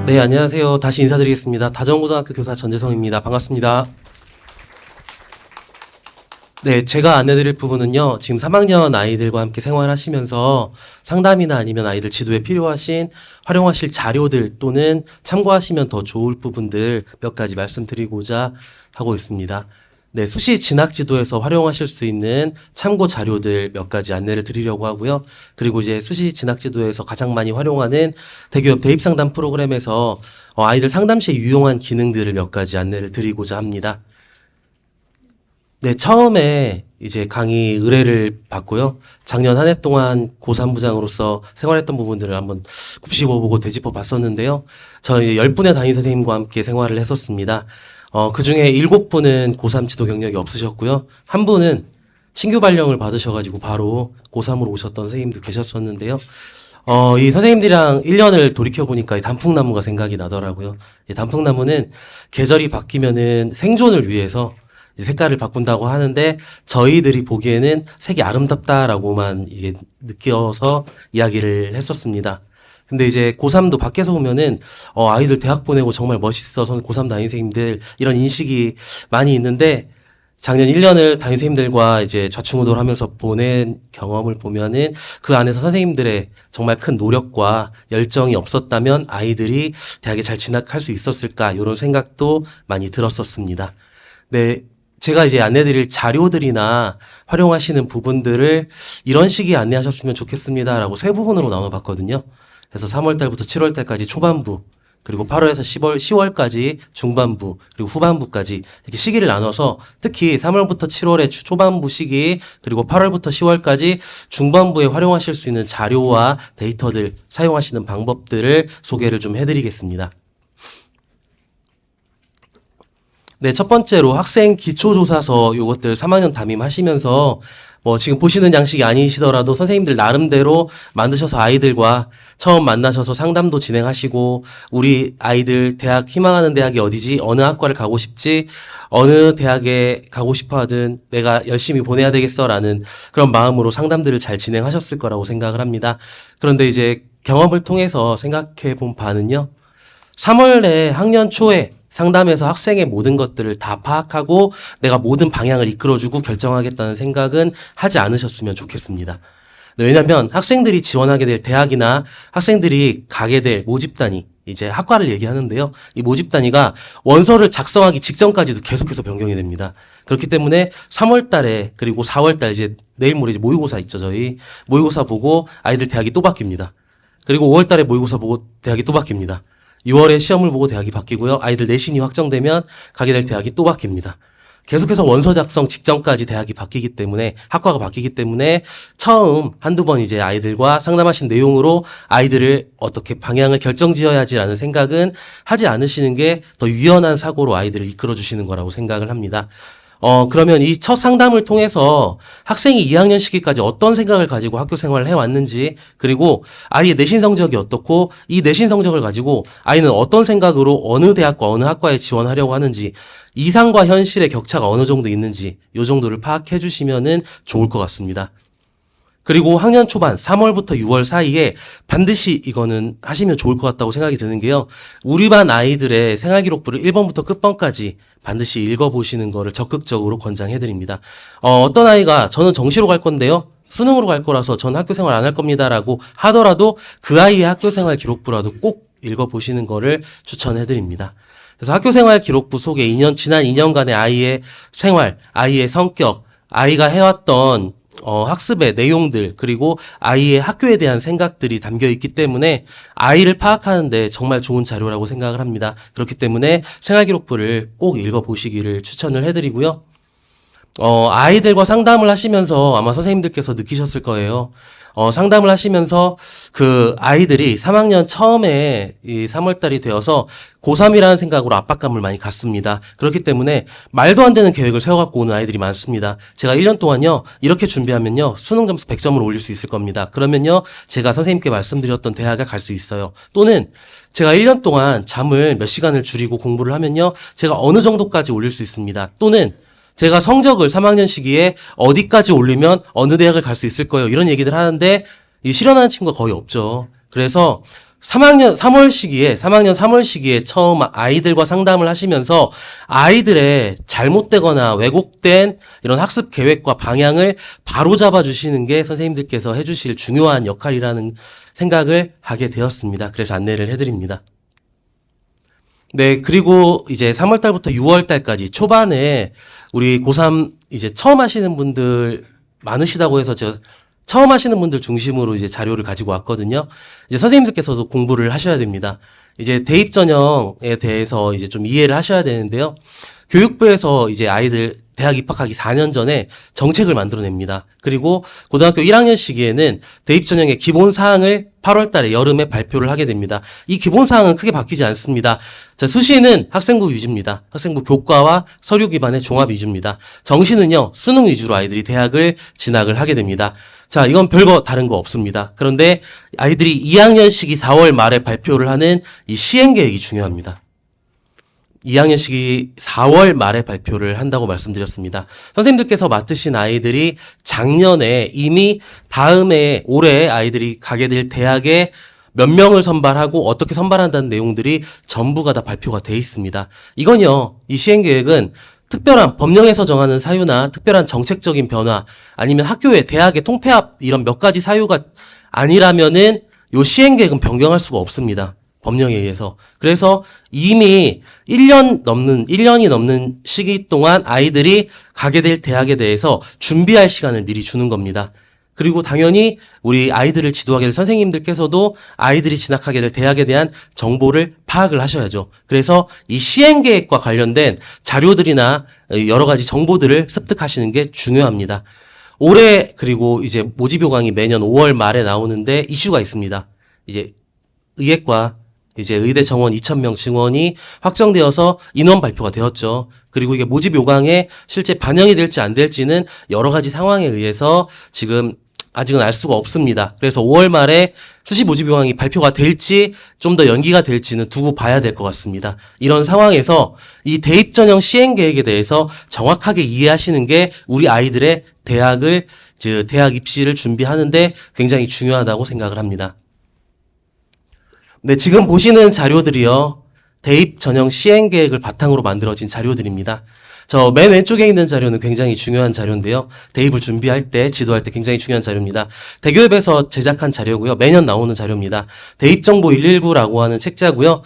네, 안녕하세요. 다시 인사드리겠습니다. 다정고등학교 교사 전재성입니다. 반갑습니다. 네, 제가 안내드릴 부분은요, 지금 3학년 아이들과 함께 생활하시면서 상담이나 아니면 아이들 지도에 필요하신 활용하실 자료들 또는 참고하시면 더 좋을 부분들 몇 가지 말씀드리고자 하고 있습니다. 네, 수시 진학 지도에서 활용하실 수 있는 참고 자료들 몇 가지 안내를 드리려고 하고요. 그리고 이제 수시 진학 지도에서 가장 많이 활용하는 대기업 대입 상담 프로그램에서 아이들 상담 시에 유용한 기능들을 몇 가지 안내를 드리고자 합니다. 네, 처음에 이제 강의 의뢰를 받고요. 작년 한 해 동안 고3 부장으로서 생활했던 부분들을 한번 곱씹어보고 되짚어 봤었는데요. 저희 10분의 담임 선생님과 함께 생활을 했었습니다. 그 중에 7분은 고3 지도 경력이 없으셨고요. 한 분은 신규 발령을 받으셔가지고 바로 고3으로 오셨던 선생님도 계셨었는데요. 이 선생님들이랑 1년을 돌이켜보니까 이 단풍나무가 생각이 나더라고요. 이 단풍나무는 계절이 바뀌면은 생존을 위해서 색깔을 바꾼다고 하는데 저희들이 보기에는 색이 아름답다라고만 이게 느껴서 이야기를 했었습니다. 근데 이제 고3도 밖에서 보면은 아이들 대학 보내고 정말 멋있어서 고3 담임선생님들 이런 인식이 많이 있는데 작년 1년을 담임선생님들과 이제 좌충우돌 하면서 보낸 경험을 보면은 그 안에서 선생님들의 정말 큰 노력과 열정이 없었다면 아이들이 대학에 잘 진학할 수 있었을까 이런 생각도 많이 들었었습니다. 네. 제가 이제 안내드릴 자료들이나 활용하시는 부분들을 이런 식의 안내하셨으면 좋겠습니다라고 세 부분으로 나눠봤거든요. 그래서 3월달부터 7월달까지 초반부, 그리고 8월에서 10월까지 중반부, 그리고 후반부까지 이렇게 시기를 나눠서 특히 3월부터 7월의 초반부 시기, 그리고 8월부터 10월까지 중반부에 활용하실 수 있는 자료와 데이터들, 사용하시는 방법들을 소개를 좀 해드리겠습니다. 네, 첫 번째로 학생 기초조사서 요것들 3학년 담임하시면서 지금 보시는 양식이 아니시더라도 선생님들 나름대로 만드셔서 아이들과 처음 만나셔서 상담도 진행하시고 우리 아이들 대학 희망하는 대학이 어디지? 어느 학과를 가고 싶지? 어느 대학에 가고 싶어 하든 내가 열심히 보내야 되겠어라는 그런 마음으로 상담들을 잘 진행하셨을 거라고 생각을 합니다. 그런데 이제 경험을 통해서 생각해 본 바는요. 3월에 학년 초에 상담에서 학생의 모든 것들을 다 파악하고 내가 모든 방향을 이끌어주고 결정하겠다는 생각은 하지 않으셨으면 좋겠습니다. 왜냐하면 학생들이 지원하게 될 대학이나 학생들이 가게 될 모집단위, 이제 학과를 얘기하는데요. 이 모집단위가 원서를 작성하기 직전까지도 계속해서 변경이 됩니다. 그렇기 때문에 3월 달에 그리고 4월 달 이제 내일 모레 이제 모의고사 있죠, 저희. 모의고사 보고 아이들 대학이 또 바뀝니다. 그리고 5월 달에 모의고사 보고 대학이 또 바뀝니다. 6월에 시험을 보고 대학이 바뀌고요. 아이들 내신이 확정되면 가게 될 대학이 또 바뀝니다. 계속해서 원서 작성 직전까지 대학이 바뀌기 때문에 학과가 바뀌기 때문에 처음 한두 번 이제 아이들과 상담하신 내용으로 아이들을 어떻게 방향을 결정지어야지라는 생각은 하지 않으시는 게 더 유연한 사고로 아이들을 이끌어 주시는 거라고 생각을 합니다. 그러면 이 첫 상담을 통해서 학생이 2학년 시기까지 어떤 생각을 가지고 학교 생활을 해왔는지, 그리고 아이의 내신 성적이 어떻고, 이 내신 성적을 가지고 아이는 어떤 생각으로 어느 대학과 어느 학과에 지원하려고 하는지, 이상과 현실의 격차가 어느 정도 있는지, 요 정도를 파악해 주시면은 좋을 것 같습니다. 그리고 학년 초반 3월부터 6월 사이에 반드시 이거는 하시면 좋을 것 같다고 생각이 드는 게요. 우리 반 아이들의 생활기록부를 1번부터 끝번까지 반드시 읽어보시는 거를 적극적으로 권장해드립니다. 어떤 아이가 저는 정시로 갈 건데요. 수능으로 갈 거라서 전 학교 생활 안 할 겁니다라고 하더라도 그 아이의 학교 생활 기록부라도 꼭 읽어보시는 거를 추천해드립니다. 그래서 학교 생활 기록부 속에 지난 2년간의 아이의 생활, 아이의 성격, 아이가 해왔던 학습의 내용들, 그리고 아이의 학교에 대한 생각들이 담겨 있기 때문에 아이를 파악하는데 정말 좋은 자료라고 생각을 합니다. 그렇기 때문에 생활기록부를 꼭 읽어보시기를 추천을 해드리고요. 아이들과 상담을 하시면서 아마 선생님들께서 느끼셨을 거예요. 상담을 하시면서 그 아이들이 3학년 처음에 이 3월달이 되어서 고3이라는 생각으로 압박감을 많이 갖습니다. 그렇기 때문에 말도 안 되는 계획을 세워갖고 오는 아이들이 많습니다. 제가 1년 동안요, 이렇게 준비하면요, 수능 점수 100점을 올릴 수 있을 겁니다. 그러면요, 제가 선생님께 말씀드렸던 대학에 갈 수 있어요. 또는 제가 1년 동안 잠을 몇 시간을 줄이고 공부를 하면요, 제가 어느 정도까지 올릴 수 있습니다. 또는 제가 성적을 3학년 시기에 어디까지 올리면 어느 대학을 갈 수 있을 거예요. 이런 얘기들 하는데 실현하는 친구가 거의 없죠. 그래서 3학년 3월 시기에 처음 아이들과 상담을 하시면서 아이들의 잘못되거나 왜곡된 이런 학습 계획과 방향을 바로잡아 주시는 게 선생님들께서 해주실 중요한 역할이라는 생각을 하게 되었습니다. 그래서 안내를 해드립니다. 네, 그리고 이제 3월 달부터 6월 달까지 초반에 우리 고3 이제 처음 하시는 분들 많으시다고 해서 제가 처음 하시는 분들 중심으로 이제 자료를 가지고 왔거든요. 이제 선생님들께서도 공부를 하셔야 됩니다. 이제 대입 전형에 대해서 이제 좀 이해를 하셔야 되는데요. 교육부에서 이제 아이들 대학 입학하기 4년 전에 정책을 만들어냅니다. 그리고 고등학교 1학년 시기에는 대입 전형의 기본 사항을 8월 달에 여름에 발표를 하게 됩니다. 이 기본 사항은 크게 바뀌지 않습니다. 자, 수시는 학생부 위주입니다. 학생부 교과와 서류 기반의 종합 위주입니다. 정시는요, 수능 위주로 아이들이 대학을 진학을 하게 됩니다. 자, 이건 별거 다른 거 없습니다. 그런데 아이들이 2학년 시기 4월 말에 발표를 하는 이 시행 계획이 중요합니다. 2학년 시기 4월 말에 발표를 한다고 말씀드렸습니다. 선생님들께서 맡으신 아이들이 작년에 이미 다음에 올해 아이들이 가게 될 대학에 몇 명을 선발하고 어떻게 선발한다는 내용들이 전부가 다 발표가 돼 있습니다. 이건요, 이 시행계획은 특별한 법령에서 정하는 사유나 특별한 정책적인 변화 아니면 학교의 대학의 통폐합 이런 몇 가지 사유가 아니라면은 요 시행계획은 변경할 수가 없습니다. 법령에 의해서. 그래서 이미 1년이 넘는 시기 동안 아이들이 가게 될 대학에 대해서 준비할 시간을 미리 주는 겁니다. 그리고 당연히 우리 아이들을 지도하게 될 선생님들께서도 아이들이 진학하게 될 대학에 대한 정보를 파악을 하셔야죠. 그래서 이 시행계획과 관련된 자료들이나 여러 가지 정보들을 습득하시는 게 중요합니다. 올해 그리고 이제 모집요강이 매년 5월 말에 나오는데 이슈가 있습니다. 이제 의예과 이제 의대 정원 2,000명 증원이 확정되어서 인원 발표가 되었죠. 그리고 이게 모집 요강에 실제 반영이 될지 안 될지는 여러 가지 상황에 의해서 지금 아직은 알 수가 없습니다. 그래서 5월 말에 수시 모집 요강이 발표가 될지 좀 더 연기가 될지는 두고 봐야 될 것 같습니다. 이런 상황에서 이 대입 전형 시행 계획에 대해서 정확하게 이해하시는 게 우리 아이들의 대학 입시를 준비하는데 굉장히 중요하다고 생각을 합니다. 네, 지금 보시는 자료들이요, 대입 전형 시행 계획을 바탕으로 만들어진 자료들입니다. 저 맨 왼쪽에 있는 자료는 굉장히 중요한 자료인데요. 대입을 준비할 때, 지도할 때 굉장히 중요한 자료입니다. 대교협에서 제작한 자료고요. 매년 나오는 자료입니다. 대입정보 119라고 하는 책자고요.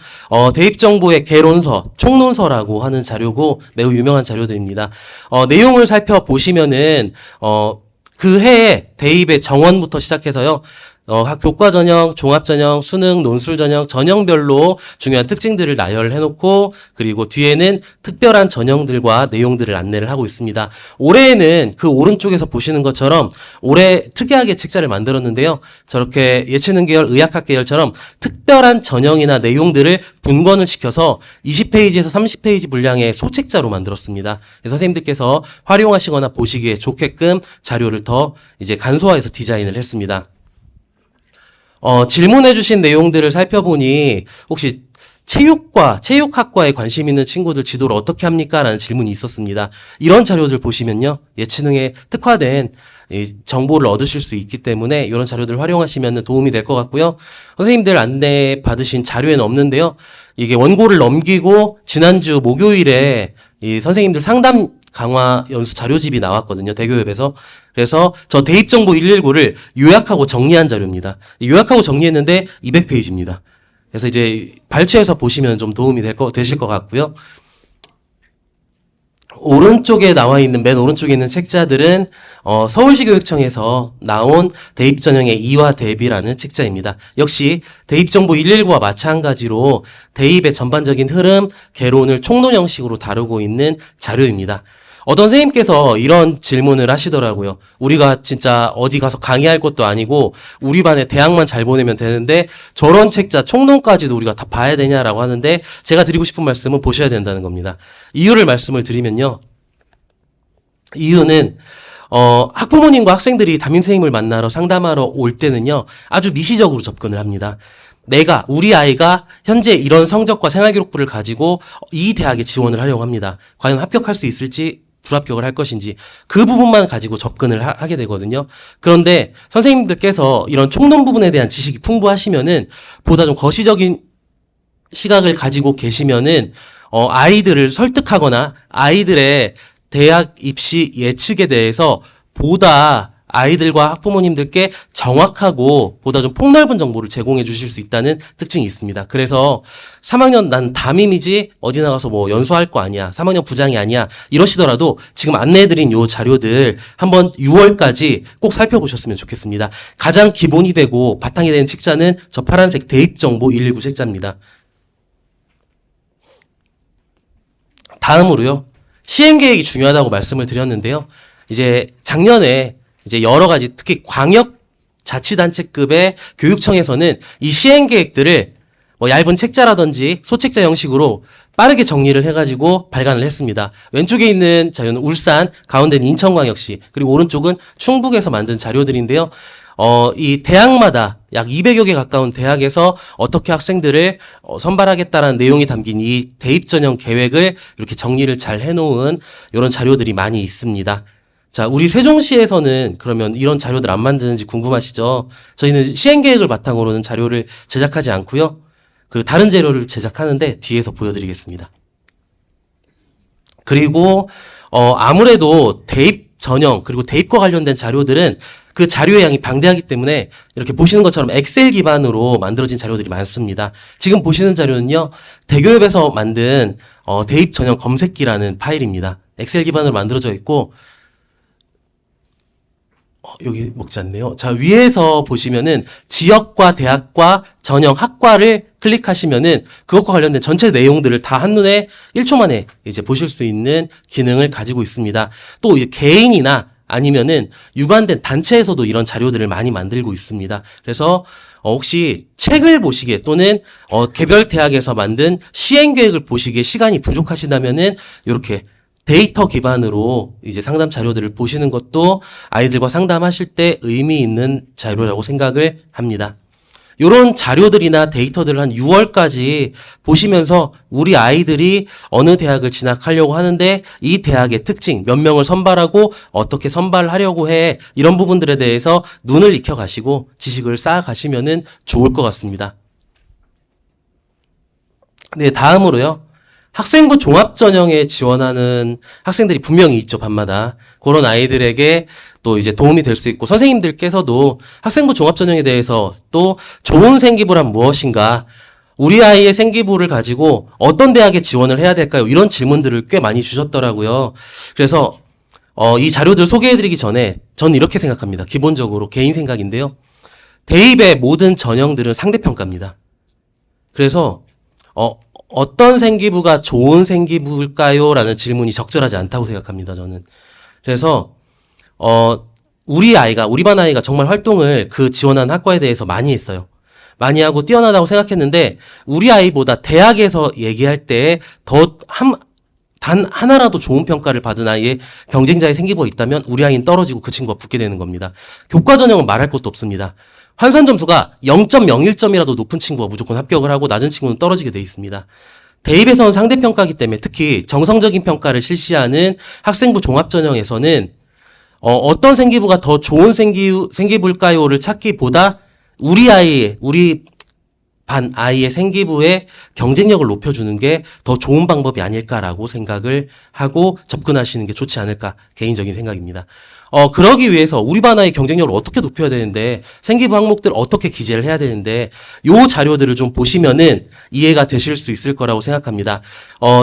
대입정보의 개론서, 총론서라고 하는 자료고 매우 유명한 자료들입니다. 내용을 살펴보시면은 그 해에 대입의 정원부터 시작해서요. 교과 전형, 종합 전형, 수능, 논술 전형, 전형별로 중요한 특징들을 나열해놓고 그리고 뒤에는 특별한 전형들과 내용들을 안내를 하고 있습니다. 올해에는 그 오른쪽에서 보시는 것처럼 올해 특이하게 책자를 만들었는데요. 저렇게 예체능 계열, 의학학 계열처럼 특별한 전형이나 내용들을 분권을 시켜서 20페이지에서 30페이지 분량의 소책자로 만들었습니다. 선생님들께서 활용하시거나 보시기에 좋게끔 자료를 더 이제 간소화해서 디자인을 했습니다. 질문해주신 내용들을 살펴보니 혹시 체육학과에 관심 있는 친구들 지도를 어떻게 합니까? 라는 질문이 있었습니다. 이런 자료들 보시면요, 예체능에 특화된 정보를 얻으실 수 있기 때문에 이런 자료들 활용하시면 도움이 될 것 같고요. 선생님들 안내 받으신 자료에는 없는데요. 이게 원고를 넘기고 지난주 목요일에 이 선생님들 상담 강화 연수 자료집이 나왔거든요. 대교협에서. 그래서 저 대입정보 119를 요약하고 정리한 자료입니다. 요약하고 정리했는데 200페이지입니다. 그래서 이제 발췌해서 보시면 좀 도움이 되실 것 같고요. 오른쪽에 나와 있는, 맨 오른쪽에 있는 책자들은 서울시 교육청에서 나온 대입 전형의 이와 대비라는 책자입니다. 역시 대입정보 119와 마찬가지로 대입의 전반적인 흐름, 개론을 총론 형식으로 다루고 있는 자료입니다. 어떤 선생님께서 이런 질문을 하시더라고요. 우리가 진짜 어디 가서 강의할 것도 아니고 우리 반에 대학만 잘 보내면 되는데 저런 책자 총론까지도 우리가 다 봐야 되냐라고 하는데 제가 드리고 싶은 말씀은 보셔야 된다는 겁니다. 이유를 말씀을 드리면요. 이유는 학부모님과 학생들이 담임선생님을 만나러 상담하러 올 때는요, 아주 미시적으로 접근을 합니다. 우리 아이가 현재 이런 성적과 생활기록부를 가지고 이 대학에 지원을 하려고 합니다. 과연 합격할 수 있을지 불합격을 할 것인지 그 부분만 가지고 접근을 하게 되거든요. 그런데 선생님들께서 이런 총론 부분에 대한 지식이 풍부하시면은 보다 좀 거시적인 시각을 가지고 계시면은 아이들을 설득하거나 아이들의 대학 입시 예측에 대해서 보다 아이들과 학부모님들께 정확하고 보다 좀 폭넓은 정보를 제공해 주실 수 있다는 특징이 있습니다. 그래서 3학년 난 담임이지 어디 나가서 뭐 연수할 거 아니야. 3학년 부장이 아니야. 이러시더라도 지금 안내해드린 요 자료들 한번 6월까지 꼭 살펴보셨으면 좋겠습니다. 가장 기본이 되고 바탕이 되는 책자는 저 파란색 대입정보 119 책자입니다. 다음으로요. 시행계획이 중요하다고 말씀을 드렸는데요. 이제 작년에 이제 여러 가지 특히 광역자치단체급의 교육청에서는 이 시행계획들을 뭐 얇은 책자라든지 소책자 형식으로 빠르게 정리를 해가지고 발간을 했습니다. 왼쪽에 있는 자료는 울산, 가운데는 인천광역시, 그리고 오른쪽은 충북에서 만든 자료들인데요. 이 대학마다 약 200여 개 가까운 대학에서 어떻게 학생들을 선발하겠다라는 내용이 담긴 이 대입 전형 계획을 이렇게 정리를 잘 해놓은 이런 자료들이 많이 있습니다. 자, 우리 세종시에서는 그러면 이런 자료들 안 만드는지 궁금하시죠? 저희는 시행계획을 바탕으로는 자료를 제작하지 않고요. 그 다른 재료를 제작하는데 뒤에서 보여드리겠습니다. 그리고 아무래도 대입 전형 그리고 대입과 관련된 자료들은 그 자료의 양이 방대하기 때문에 이렇게 보시는 것처럼 엑셀 기반으로 만들어진 자료들이 많습니다. 지금 보시는 자료는요. 대교협에서 만든 대입 전형 검색기라는 파일입니다. 엑셀 기반으로 만들어져 있고 여기 먹지 않네요. 자, 위에서 보시면은 지역과 대학과 전형 학과를 클릭하시면은 그것과 관련된 전체 내용들을 다 한눈에 1초 만에 이제 보실 수 있는 기능을 가지고 있습니다. 또 이제 개인이나 아니면은 유관된 단체에서도 이런 자료들을 많이 만들고 있습니다. 그래서 혹시 책을 보시기에 또는 개별 대학에서 만든 시행 계획을 보시기에 시간이 부족하시다면은 이렇게 데이터 기반으로 이제 상담 자료들을 보시는 것도 아이들과 상담하실 때 의미 있는 자료라고 생각을 합니다. 이런 자료들이나 데이터들을 한 6월까지 보시면서 우리 아이들이 어느 대학을 진학하려고 하는데 이 대학의 특징, 몇 명을 선발하고 어떻게 선발하려고 해, 이런 부분들에 대해서 눈을 익혀가시고 지식을 쌓아가시면은 좋을 것 같습니다. 네, 다음으로요. 학생부 종합전형에 지원하는 학생들이 분명히 있죠, 밤마다. 그런 아이들에게 또 이제 도움이 될 수 있고, 선생님들께서도 학생부 종합전형에 대해서 또 좋은 생기부란 무엇인가, 우리 아이의 생기부를 가지고 어떤 대학에 지원을 해야 될까요? 이런 질문들을 꽤 많이 주셨더라고요. 그래서 이 자료들 소개해드리기 전에 저는 이렇게 생각합니다. 기본적으로 개인 생각인데요. 대입의 모든 전형들은 상대평가입니다. 그래서 어떤 생기부가 좋은 생기부일까요? 라는 질문이 적절하지 않다고 생각합니다, 저는. 그래서, 우리 반 아이가 정말 활동을 그 지원한 학과에 대해서 많이 했어요. 많이 하고 뛰어나다고 생각했는데, 우리 아이보다 대학에서 얘기할 때 단 하나라도 좋은 평가를 받은 아이의 경쟁자의 생기부가 있다면 우리 아이는 떨어지고 그 친구가 붙게 되는 겁니다. 교과 전형은 말할 것도 없습니다. 환산 점수가 0.01점이라도 높은 친구가 무조건 합격을 하고 낮은 친구는 떨어지게 돼 있습니다. 대입에서는 상대평가이기 때문에 특히 정성적인 평가를 실시하는 학생부 종합전형에서는 어떤 생기부가 더 좋은 생기부일까요를 찾기보다 우리 반 아이의 생기부의 경쟁력을 높여주는 게 더 좋은 방법이 아닐까라고 생각을 하고 접근하시는 게 좋지 않을까, 개인적인 생각입니다. 그러기 위해서 우리 반 아이의 경쟁력을 어떻게 높여야 되는데, 생기부 항목들 어떻게 기재를 해야 되는데, 요 자료들을 좀 보시면은 이해가 되실 수 있을 거라고 생각합니다.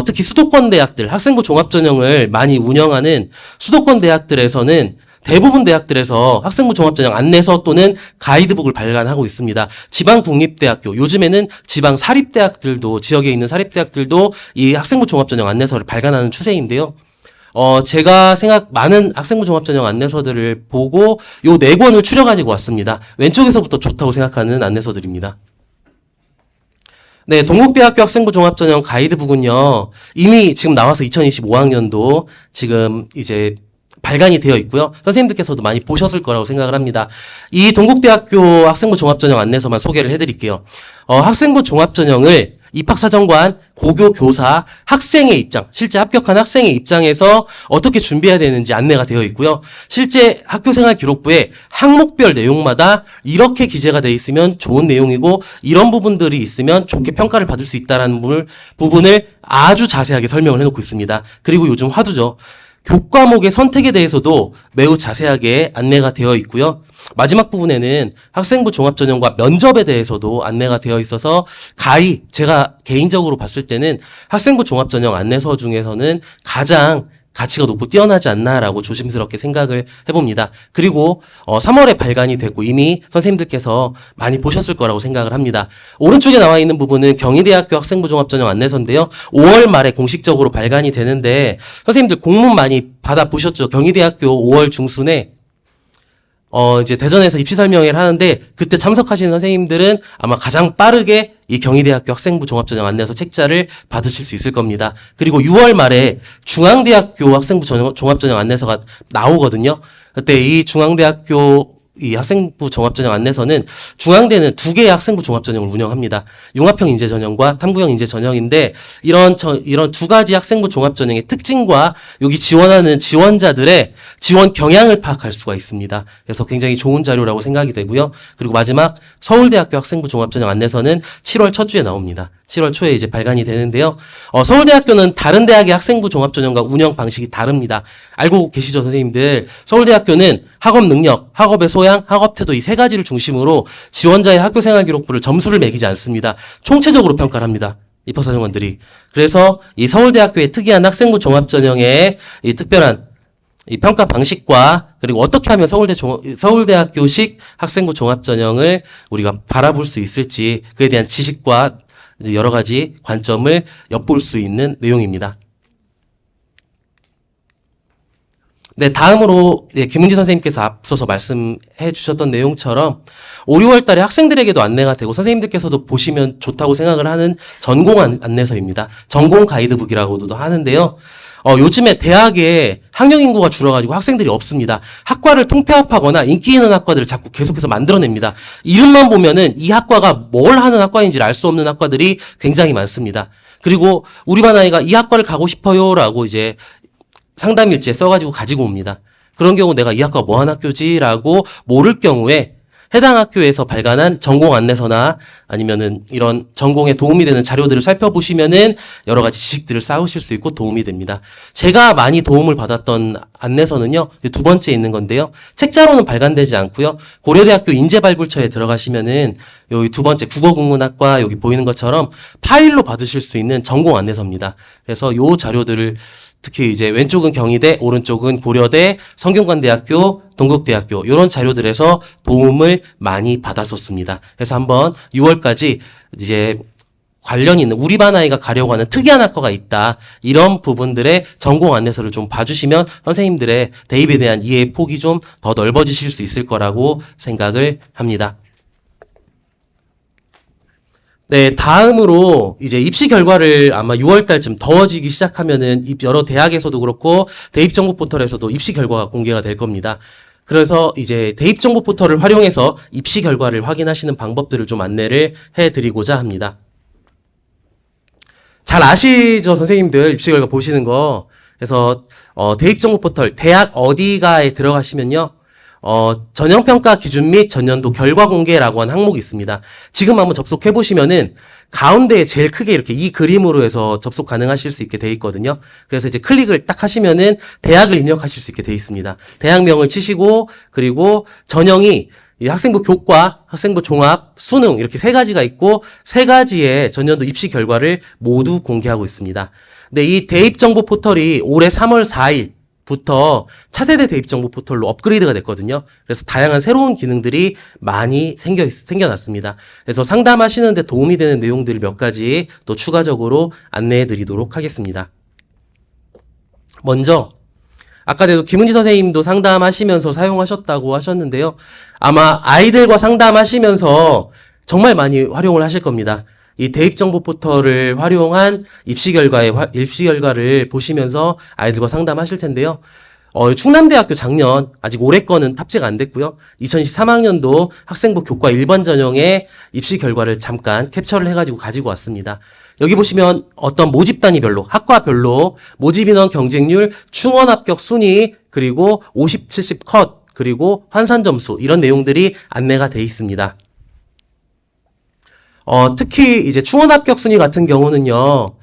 특히 수도권 대학들, 학생부 종합전형을 많이 운영하는 수도권 대학들에서는 대부분 대학들에서 학생부 종합전형 안내서 또는 가이드북을 발간하고 있습니다. 지방 국립대학교, 요즘에는 지방 사립대학들도, 지역에 있는 사립대학들도 이 학생부 종합전형 안내서를 발간하는 추세인데요. 제가 많은 학생부 종합전형 안내서들을 보고 요 4권을 추려가지고 왔습니다. 왼쪽에서부터 좋다고 생각하는 안내서들입니다. 네, 동국대학교 학생부 종합전형 가이드북은요, 이미 지금 나와서 2025학년도 지금 이제 발간이 되어 있고요. 선생님들께서도 많이 보셨을 거라고 생각을 합니다. 이 동국대학교 학생부 종합전형 안내서만 소개를 해드릴게요. 학생부 종합전형을 입학사정관, 고교 교사, 학생의 입장, 실제 합격한 학생의 입장에서 어떻게 준비해야 되는지 안내가 되어 있고요. 실제 학교생활 기록부에 항목별 내용마다 이렇게 기재가 되어 있으면 좋은 내용이고 이런 부분들이 있으면 좋게 평가를 받을 수 있다는 부분을 아주 자세하게 설명을 해놓고 있습니다. 그리고 요즘 화두죠. 교과목의 선택에 대해서도 매우 자세하게 안내가 되어 있고요. 마지막 부분에는 학생부 종합전형과 면접에 대해서도 안내가 되어 있어서 제가 개인적으로 봤을 때는 학생부 종합전형 안내서 중에서는 가장 가치가 높고 뛰어나지 않나라고 조심스럽게 생각을 해봅니다. 그리고 3월에 발간이 됐고 이미 선생님들께서 많이 보셨을 거라고 생각을 합니다. 오른쪽에 나와 있는 부분은 경희대학교 학생부 종합전형 안내서인데요. 5월 말에 공식적으로 발간이 되는데 선생님들 공문 많이 받아보셨죠? 경희대학교 5월 중순에 이제 대전에서 입시 설명회를 하는데 그때 참석하시는 선생님들은 아마 가장 빠르게 이 경희대학교 학생부 종합전형 안내서 책자를 받으실 수 있을 겁니다. 그리고 6월 말에 중앙대학교 학생부 종합전형 안내서가 나오거든요. 그때 이 중앙대학교 이 학생부 종합전형 안내서는 중앙대는 2개의 학생부 종합전형을 운영합니다. 융합형 인재전형과 탐구형 인재전형인데 이런 두 가지 학생부 종합전형의 특징과 여기 지원하는 지원자들의 지원 경향을 파악할 수가 있습니다. 그래서 굉장히 좋은 자료라고 생각이 되고요. 그리고 마지막 서울대학교 학생부 종합전형 안내서는 7월 첫 주에 나옵니다. 7월 초에 이제 발간이 되는데요. 서울대학교는 다른 대학의 학생부 종합전형과 운영 방식이 다릅니다. 알고 계시죠, 선생님들? 서울대학교는 학업 능력, 학업의 소양, 학업 태도 이 세 가지를 중심으로 지원자의 학교 생활 기록부를 점수를 매기지 않습니다. 총체적으로 평가를 합니다. 입학사정관들이. 그래서 이 서울대학교의 특이한 학생부 종합전형의 이 특별한 이 평가 방식과 그리고 어떻게 하면 서울대학교식 학생부 종합전형을 우리가 바라볼 수 있을지 그에 대한 지식과 여러 가지 관점을 엿볼 수 있는 내용입니다. 네, 다음으로 김은지 선생님께서 앞서서 말씀해 주셨던 내용처럼 5, 6월 달에 학생들에게도 안내가 되고 선생님들께서도 보시면 좋다고 생각을 하는 전공 안내서입니다. 전공 가이드북이라고도 하는데요. 요즘에 대학에 학령 인구가 줄어가지고 학생들이 없습니다. 학과를 통폐합하거나 인기 있는 학과들을 자꾸 계속해서 만들어냅니다. 이름만 보면은 이 학과가 뭘 하는 학과인지를 알 수 없는 학과들이 굉장히 많습니다. 그리고 우리 반 아이가 이 학과를 가고 싶어요라고 이제 상담일지에 써가지고 가지고 옵니다. 그런 경우 내가 이 학과가 뭐 하는 학교지라고 모를 경우에 해당 학교에서 발간한 전공 안내서나 아니면은 이런 전공에 도움이 되는 자료들을 살펴보시면은 여러 가지 지식들을 쌓으실 수 있고 도움이 됩니다. 제가 많이 도움을 받았던 안내서는요, 두 번째 있는 건데요. 책자로는 발간되지 않고요. 고려대학교 인재발굴처에 들어가시면은 여기 두 번째 국어국문학과 여기 보이는 것처럼 파일로 받으실 수 있는 전공 안내서입니다. 그래서 요 자료들을 특히 이제 왼쪽은 경희대, 오른쪽은 고려대, 성균관대학교, 동국대학교 이런 자료들에서 도움을 많이 받았었습니다. 그래서 한번 6월까지 이제 관련 있는 우리 반 아이가 가려고 하는 특이한 학과가 있다. 이런 부분들의 전공 안내서를 좀 봐주시면 선생님들의 대입에 대한 이해의 폭이 좀 더 넓어지실 수 있을 거라고 생각을 합니다. 네, 다음으로 이제 입시 결과를 아마 6월 달쯤 더워지기 시작하면은 여러 대학에서도 그렇고 대입 정보 포털에서도 입시 결과가 공개가 될 겁니다. 그래서 이제 대입 정보 포털을 활용해서 입시 결과를 확인하시는 방법들을 좀 안내를 해드리고자 합니다. 잘 아시죠, 선생님들? 입시 결과 보시는 거. 그래서 대입 정보 포털 대학 어디가에 들어가시면요. 전형평가 기준 및 전년도 결과 공개라고 하는 항목이 있습니다. 지금 한번 접속해 보시면은 가운데에 제일 크게 이렇게 이 그림으로 해서 접속 가능하실 수 있게 돼 있거든요. 그래서 이제 클릭을 딱 하시면은 대학을 입력하실 수 있게 돼 있습니다. 대학명을 치시고 그리고 전형이 이 학생부 교과, 학생부 종합, 수능 이렇게 세 가지가 있고 세 가지의 전년도 입시 결과를 모두 공개하고 있습니다. 근데 이 대입 정보 포털이 올해 3월 4일 부터 차세대 대입 정보 포털로 업그레이드가 됐거든요. 그래서 다양한 새로운 기능들이 많이 생겨났습니다. 그래서 상담하시는데 도움이 되는 내용들을 몇 가지 또 추가적으로 안내해 드리도록 하겠습니다. 먼저 아까도 김은지 선생님도 상담하시면서 사용하셨다고 하셨는데요. 아마 아이들과 상담하시면서 정말 많이 활용을 하실 겁니다. 이 대입 정보 포털을 활용한 입시 결과를 보시면서 아이들과 상담하실 텐데요. 충남대학교 작년, 아직 올해 거는 탑재가 안 됐고요. 2023학년도 학생부 교과 1번 전형의 입시 결과를 잠깐 캡처를 해가지고 가지고 왔습니다. 여기 보시면 어떤 모집 단위별로, 학과별로 모집 인원 경쟁률, 충원 합격 순위, 그리고 50, 70 컷, 그리고 환산 점수, 이런 내용들이 안내가 돼 있습니다. 특히 이제 충원 합격 순위 같은 경우는요,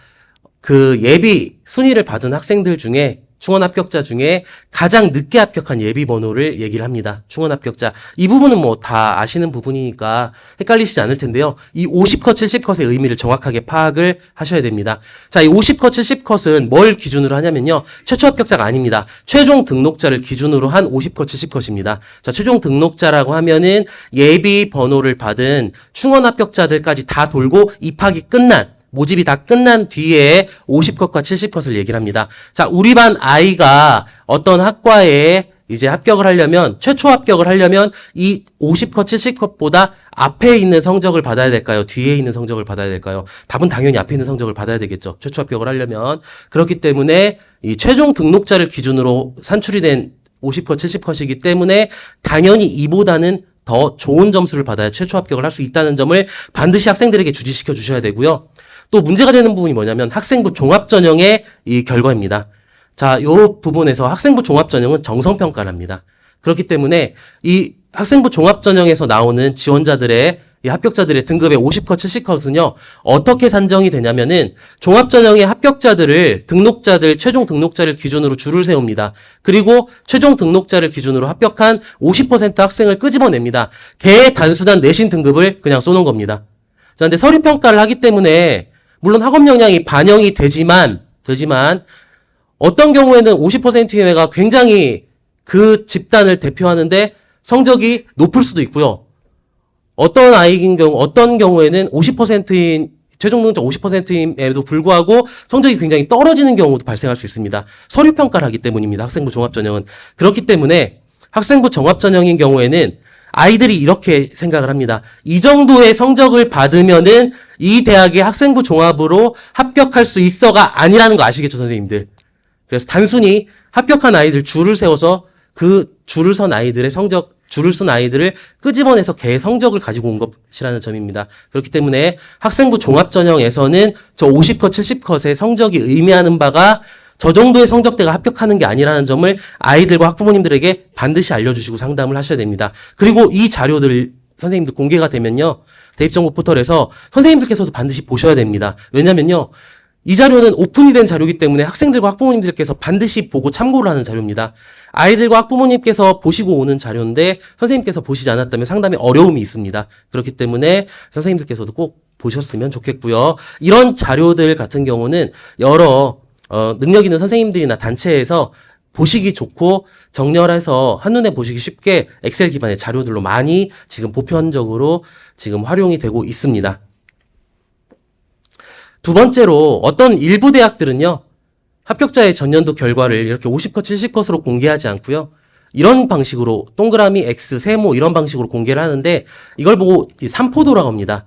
그 예비 순위를 받은 학생들 중에 충원 합격자 중에 가장 늦게 합격한 예비 번호를 얘기를 합니다. 충원 합격자. 이 부분은 뭐 다 아시는 부분이니까 헷갈리시지 않을 텐데요. 이 50컷, 70컷의 의미를 정확하게 파악을 하셔야 됩니다. 자, 이 50컷, 70컷은 뭘 기준으로 하냐면요. 최초 합격자가 아닙니다. 최종 등록자를 기준으로 한 50컷, 70컷입니다. 자, 최종 등록자라고 하면은 예비 번호를 받은 충원 합격자들까지 다 돌고 입학이 끝난, 모집이 다 끝난 뒤에 50컷과 70컷을 얘기를 합니다. 자, 우리 반 아이가 어떤 학과에 이제 합격을 하려면, 최초 합격을 하려면 이 50컷, 70컷보다 앞에 있는 성적을 받아야 될까요? 뒤에 있는 성적을 받아야 될까요? 답은 당연히 앞에 있는 성적을 받아야 되겠죠. 최초 합격을 하려면. 그렇기 때문에 이 최종 등록자를 기준으로 산출이 된 50컷, 70컷이기 때문에 당연히 이보다는 더 좋은 점수를 받아야 최초 합격을 할 수 있다는 점을 반드시 학생들에게 주지시켜 주셔야 되고요. 또 문제가 되는 부분이 뭐냐면 학생부 종합전형의 이 결과입니다. 자, 요 부분에서 학생부 종합전형은 정성평가를 합니다. 그렇기 때문에 이 학생부 종합전형에서 나오는 지원자들의 이 합격자들의 등급의 50컷, 70컷은요, 어떻게 산정이 되냐면은 종합전형의 합격자들을 등록자들, 최종 등록자를 기준으로 줄을 세웁니다. 그리고 최종 등록자를 기준으로 합격한 50% 학생을 끄집어냅니다. 걔의 단순한 내신 등급을 그냥 쏘는 겁니다. 자, 근데 서류평가를 하기 때문에 물론 학업 역량이 반영이 되지만 어떤 경우에는 50% 이내가 굉장히 그 집단을 대표하는데 성적이 높을 수도 있고요. 어떤 경우에는 50%인 최종 등록자 50%임에도 불구하고 성적이 굉장히 떨어지는 경우도 발생할 수 있습니다. 서류 평가를 하기 때문입니다. 학생부 종합전형은. 그렇기 때문에 학생부 종합전형인 경우에는 아이들이 이렇게 생각을 합니다. 이 정도의 성적을 받으면은 이 대학의 학생부 종합으로 합격할 수 있어가 아니라는 거 아시겠죠, 선생님들? 그래서 단순히 합격한 아이들 줄을 세워서 그 줄을 선 아이들의 줄을 쓴 아이들을 끄집어내서 걔의 성적을 가지고 온 것이라는 점입니다. 그렇기 때문에 학생부 종합전형에서는 저 50컷, 70컷의 성적이 의미하는 바가 저 정도의 성적대가 합격하는 게 아니라는 점을 아이들과 학부모님들에게 반드시 알려주시고 상담을 하셔야 됩니다. 그리고 이 자료들 선생님들 공개가 되면요. 대입정보 포털에서 선생님들께서도 반드시 보셔야 됩니다. 왜냐면요. 이 자료는 오픈이 된 자료이기 때문에 학생들과 학부모님들께서 반드시 보고 참고를 하는 자료입니다. 아이들과 학부모님께서 보시고 오는 자료인데 선생님께서 보시지 않았다면 상당히 어려움이 있습니다. 그렇기 때문에 선생님들께서도 꼭 보셨으면 좋겠고요. 이런 자료들 같은 경우는 여러 능력 있는 선생님들이나 단체에서 보시기 좋고 정렬해서 한눈에 보시기 쉽게 엑셀 기반의 자료들로 많이 지금 보편적으로 지금 활용이 되고 있습니다. 두 번째로 어떤 일부 대학들은요. 합격자의 전년도 결과를 이렇게 50컷, 70컷으로 공개하지 않고요. 이런 방식으로 동그라미, X, 세모 이런 방식으로 공개를 하는데 이걸 보고 3포도라고 합니다.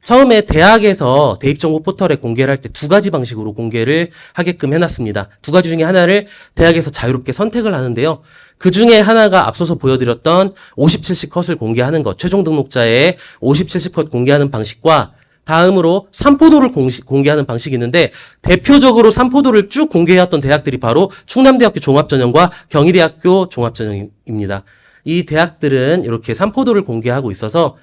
처음에 대학에서 대입정보 포털에 공개를 할 때 두 가지 방식으로 공개를 하게끔 해놨습니다. 두 가지 중에 하나를 대학에서 자유롭게 선택을 하는데요. 그 중에 하나가 앞서서 보여드렸던 50, 70컷을 공개하는 것, 최종 등록자의 50, 70컷 공개하는 방식과 다음으로 3포도를 공개하는 방식이 있는데 대표적으로 3포도를 쭉 공개해왔던 대학들이 바로 충남대학교 종합전형과 경희대학교 종합전형입니다. 이 대학들은 이렇게 3포도를 공개하고 있어서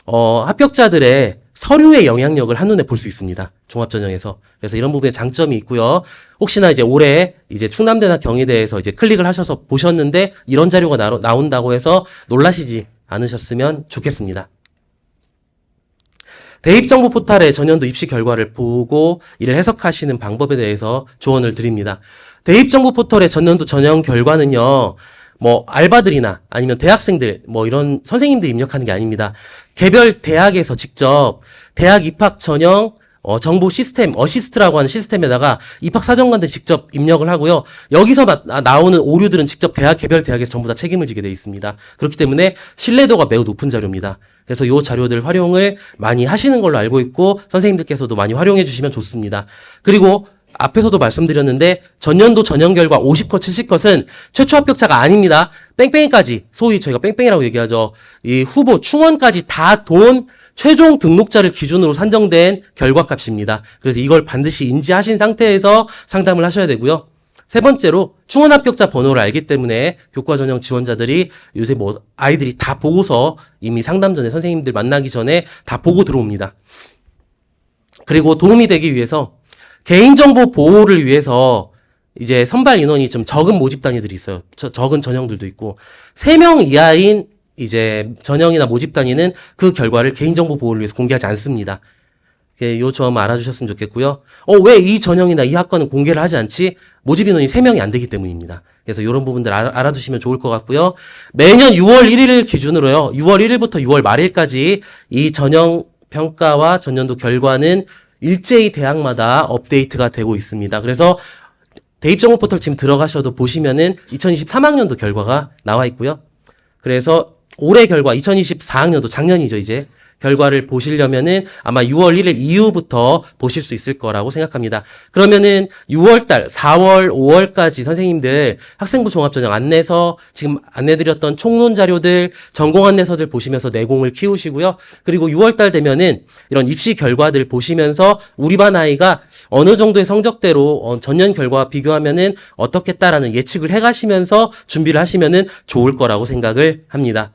합격자들의 서류의 영향력을 한눈에 볼 수 있습니다. 종합전형에서. 그래서 이런 부분에 장점이 있고요. 혹시나 이제 올해 이제 충남대나 경희대에서 이제 클릭을 하셔서 보셨는데 이런 자료가 나온다고 해서 놀라시지 않으셨으면 좋겠습니다. 대입정보 포털의 전년도 입시 결과를 보고 이를 해석하시는 방법에 대해서 조언을 드립니다. 대입정보 포털의 전년도 전형 결과는요. 뭐 알바들이나 아니면 대학생들 뭐 이런 선생님들이 입력하는 게 아닙니다. 개별 대학에서 직접 대학 입학 전형 정보 시스템 어시스트라고 하는 시스템에다가 입학 사정관들 직접 입력을 하고요. 여기서 나오는 오류들은 직접 개별 대학에서 전부 다 책임을 지게 돼 있습니다. 그렇기 때문에 신뢰도가 매우 높은 자료입니다. 그래서 이 자료들 활용을 많이 하시는 걸로 알고 있고 선생님들께서도 많이 활용해 주시면 좋습니다. 그리고 앞에서도 말씀드렸는데 전년도 전형 결과 50컷, 70컷은 최초 합격자가 아닙니다. 뺑뺑이까지, 소위 저희가 뺑뺑이라고 얘기하죠. 이 후보, 충원까지 다 돈 최종 등록자를 기준으로 산정된 결과값입니다. 그래서 이걸 반드시 인지하신 상태에서 상담을 하셔야 되고요. 세 번째로 충원 합격자 번호를 알기 때문에 교과 전형 지원자들이 요새 뭐 아이들이 다 보고서 이미 상담 전에 선생님들 만나기 전에 다 보고 들어옵니다. 그리고 도움이 되기 위해서 개인정보 보호를 위해서 이제 선발 인원이 좀 적은 모집 단위들이 있어요. 적은 전형들도 있고 3명 이하인 이제 전형이나 모집 단위는 그 결과를 개인정보 보호를 위해서 공개하지 않습니다. 요 점 알아주셨으면 좋겠고요. 왜 이 전형이나 이 학과는 공개를 하지 않지? 모집 인원이 3명이 안 되기 때문입니다. 그래서 이런 부분들 알아두시면 좋을 것 같고요. 매년 6월 1일 기준으로요. 6월 1일부터 6월 말일까지 이 전형 평가와 전년도 결과는 일제히 대학마다 업데이트가 되고 있습니다. 그래서 대입정보 포털 지금 들어가셔도 보시면은 2023학년도 결과가 나와 있고요. 그래서 올해 결과 2024학년도 작년이죠, 이제. 결과를 보시려면은 아마 6월 1일 이후부터 보실 수 있을 거라고 생각합니다. 그러면은 6월달, 4월, 5월까지 선생님들 학생부 종합전형 안내서, 지금 안내드렸던 총론 자료들, 전공 안내서들 보시면서 내공을 키우시고요. 그리고 6월달 되면은 이런 입시 결과들 보시면서 우리 반 아이가 어느 정도의 성적대로 전년 결과와 비교하면은 어떻겠다라는 예측을 해가시면서 준비를 하시면은 좋을 거라고 생각을 합니다.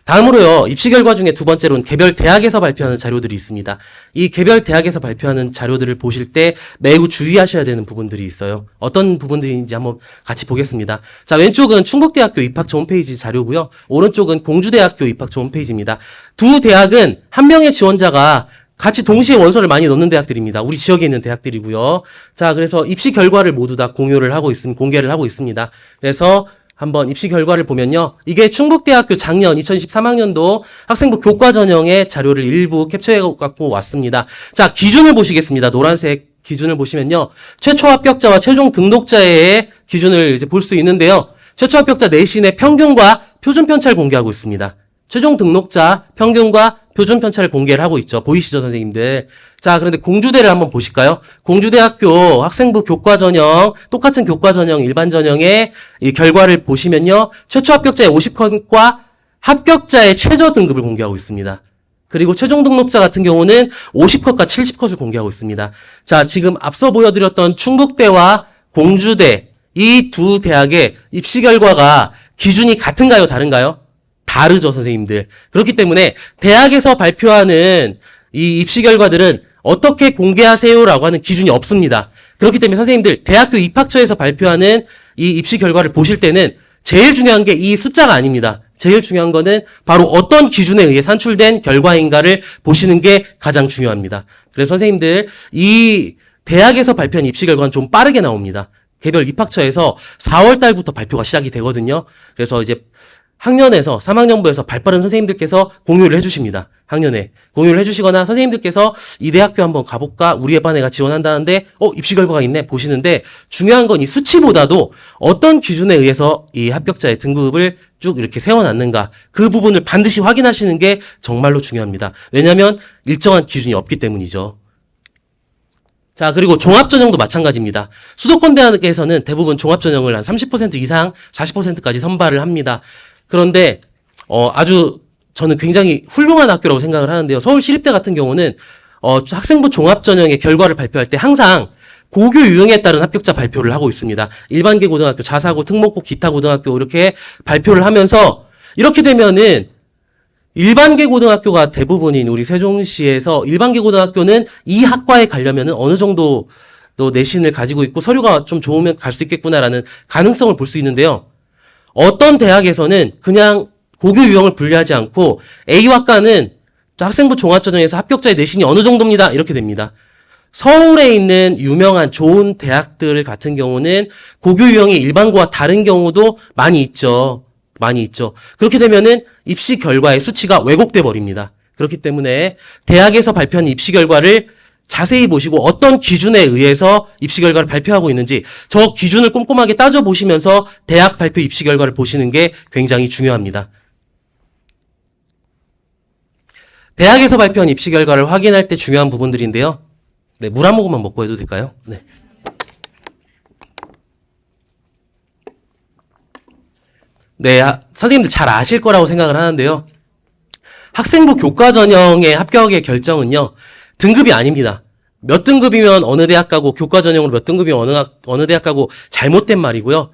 다음으로요, 입시 결과 중에 두 번째로는 개별 대학에서 발표하는 자료들이 있습니다. 이 개별 대학에서 발표하는 자료들을 보실 때 매우 주의하셔야 되는 부분들이 있어요. 어떤 부분들인지 한번 같이 보겠습니다. 자, 왼쪽은 충북대학교 입학처 홈페이지 자료고요. 오른쪽은 공주대학교 입학처 홈페이지입니다. 두 대학은 한 명의 지원자가 같이 동시에 원서를 많이 넣는 대학들입니다. 우리 지역에 있는 대학들이고요. 자, 그래서 입시 결과를 모두 다 공개를 하고 있습니다. 그래서 한번 입시 결과를 보면요. 이게 충북대학교 작년 2013학년도 학생부 교과 전형의 자료를 일부 캡처해 갖고 왔습니다. 자, 기준을 보시겠습니다. 노란색 기준을 보시면요. 최초 합격자와 최종 등록자의 기준을 이제 볼 수 있는데요. 최초 합격자 내신의 평균과 표준 편차를 공개하고 있습니다. 최종 등록자 평균과 표준 편차를 공개를 하고 있죠. 보이시죠, 선생님들? 자, 그런데 공주대를 한번 보실까요? 공주대학교 학생부 교과 전형, 똑같은 교과 전형, 일반 전형의 이 결과를 보시면요. 최초 합격자의 50컷과 합격자의 최저 등급을 공개하고 있습니다. 그리고 최종 등록자 같은 경우는 50컷과 70컷을 공개하고 있습니다. 자, 지금 앞서 보여드렸던 충북대와 공주대, 이 두 대학의 입시 결과가 기준이 같은가요, 다른가요? 다르죠, 선생님들. 그렇기 때문에 대학에서 발표하는 이 입시 결과들은 어떻게 공개하세요라고 하는 기준이 없습니다. 그렇기 때문에 선생님들 대학교 입학처에서 발표하는 이 입시 결과를 보실 때는 제일 중요한 게 이 숫자가 아닙니다. 제일 중요한 거는 바로 어떤 기준에 의해 산출된 결과인가를 보시는 게 가장 중요합니다. 그래서 선생님들 이 대학에서 발표한 입시 결과는 좀 빠르게 나옵니다. 개별 입학처에서 4월 달부터 발표가 시작이 되거든요. 그래서 이제 학년에서 3학년부에서 발빠른 선생님들께서 공유를 해주십니다. 학년에 공유를 해주시거나 선생님들께서 이 대학교 한번 가볼까? 우리 반 애가 지원한다는데 입시 결과가 있네 보시는데 중요한 건 이 수치보다도 어떤 기준에 의해서 이 합격자의 등급을 쭉 이렇게 세워놨는가 그 부분을 반드시 확인하시는 게 정말로 중요합니다. 왜냐하면 일정한 기준이 없기 때문이죠. 자, 그리고 종합전형도 마찬가지입니다. 수도권 대학에서는 대부분 종합전형을 한 30% 이상 40%까지 선발을 합니다. 그런데 아주 저는 굉장히 훌륭한 학교라고 생각을 하는데요. 서울시립대 같은 경우는 학생부 종합전형의 결과를 발표할 때 항상 고교 유형에 따른 합격자 발표를 하고 있습니다. 일반계 고등학교, 자사고, 특목고, 기타 고등학교 이렇게 발표를 하면서 이렇게 되면은 일반계 고등학교가 대부분인 우리 세종시에서 일반계 고등학교는 이 학과에 가려면은 어느 정도 또 내신을 가지고 있고 서류가 좀 좋으면 갈 수 있겠구나라는 가능성을 볼 수 있는데요. 어떤 대학에서는 그냥 고교 유형을 분리하지 않고 A학과는 학생부 종합전형에서 합격자의 내신이 어느 정도입니다. 이렇게 됩니다. 서울에 있는 유명한 좋은 대학들 같은 경우는 고교 유형이 일반고와 다른 경우도 많이 있죠. 그렇게 되면은 입시 결과의 수치가 왜곡돼 버립니다. 그렇기 때문에 대학에서 발표한 입시 결과를 자세히 보시고 어떤 기준에 의해서 입시 결과를 발표하고 있는지 저 기준을 꼼꼼하게 따져보시면서 대학 발표 입시 결과를 보시는 게 굉장히 중요합니다. 대학에서 발표한 입시 결과를 확인할 때 중요한 부분들인데요. 네, 물 한 모금만 먹고 해도 될까요? 네. 네, 선생님들 잘 아실 거라고 생각을 하는데요. 학생부 교과 전형의 합격의 결정은요, 등급이 아닙니다. 몇 등급이면 어느 대학 가고, 교과 전형으로 몇 등급이면 어느 대학 가고, 잘못된 말이고요.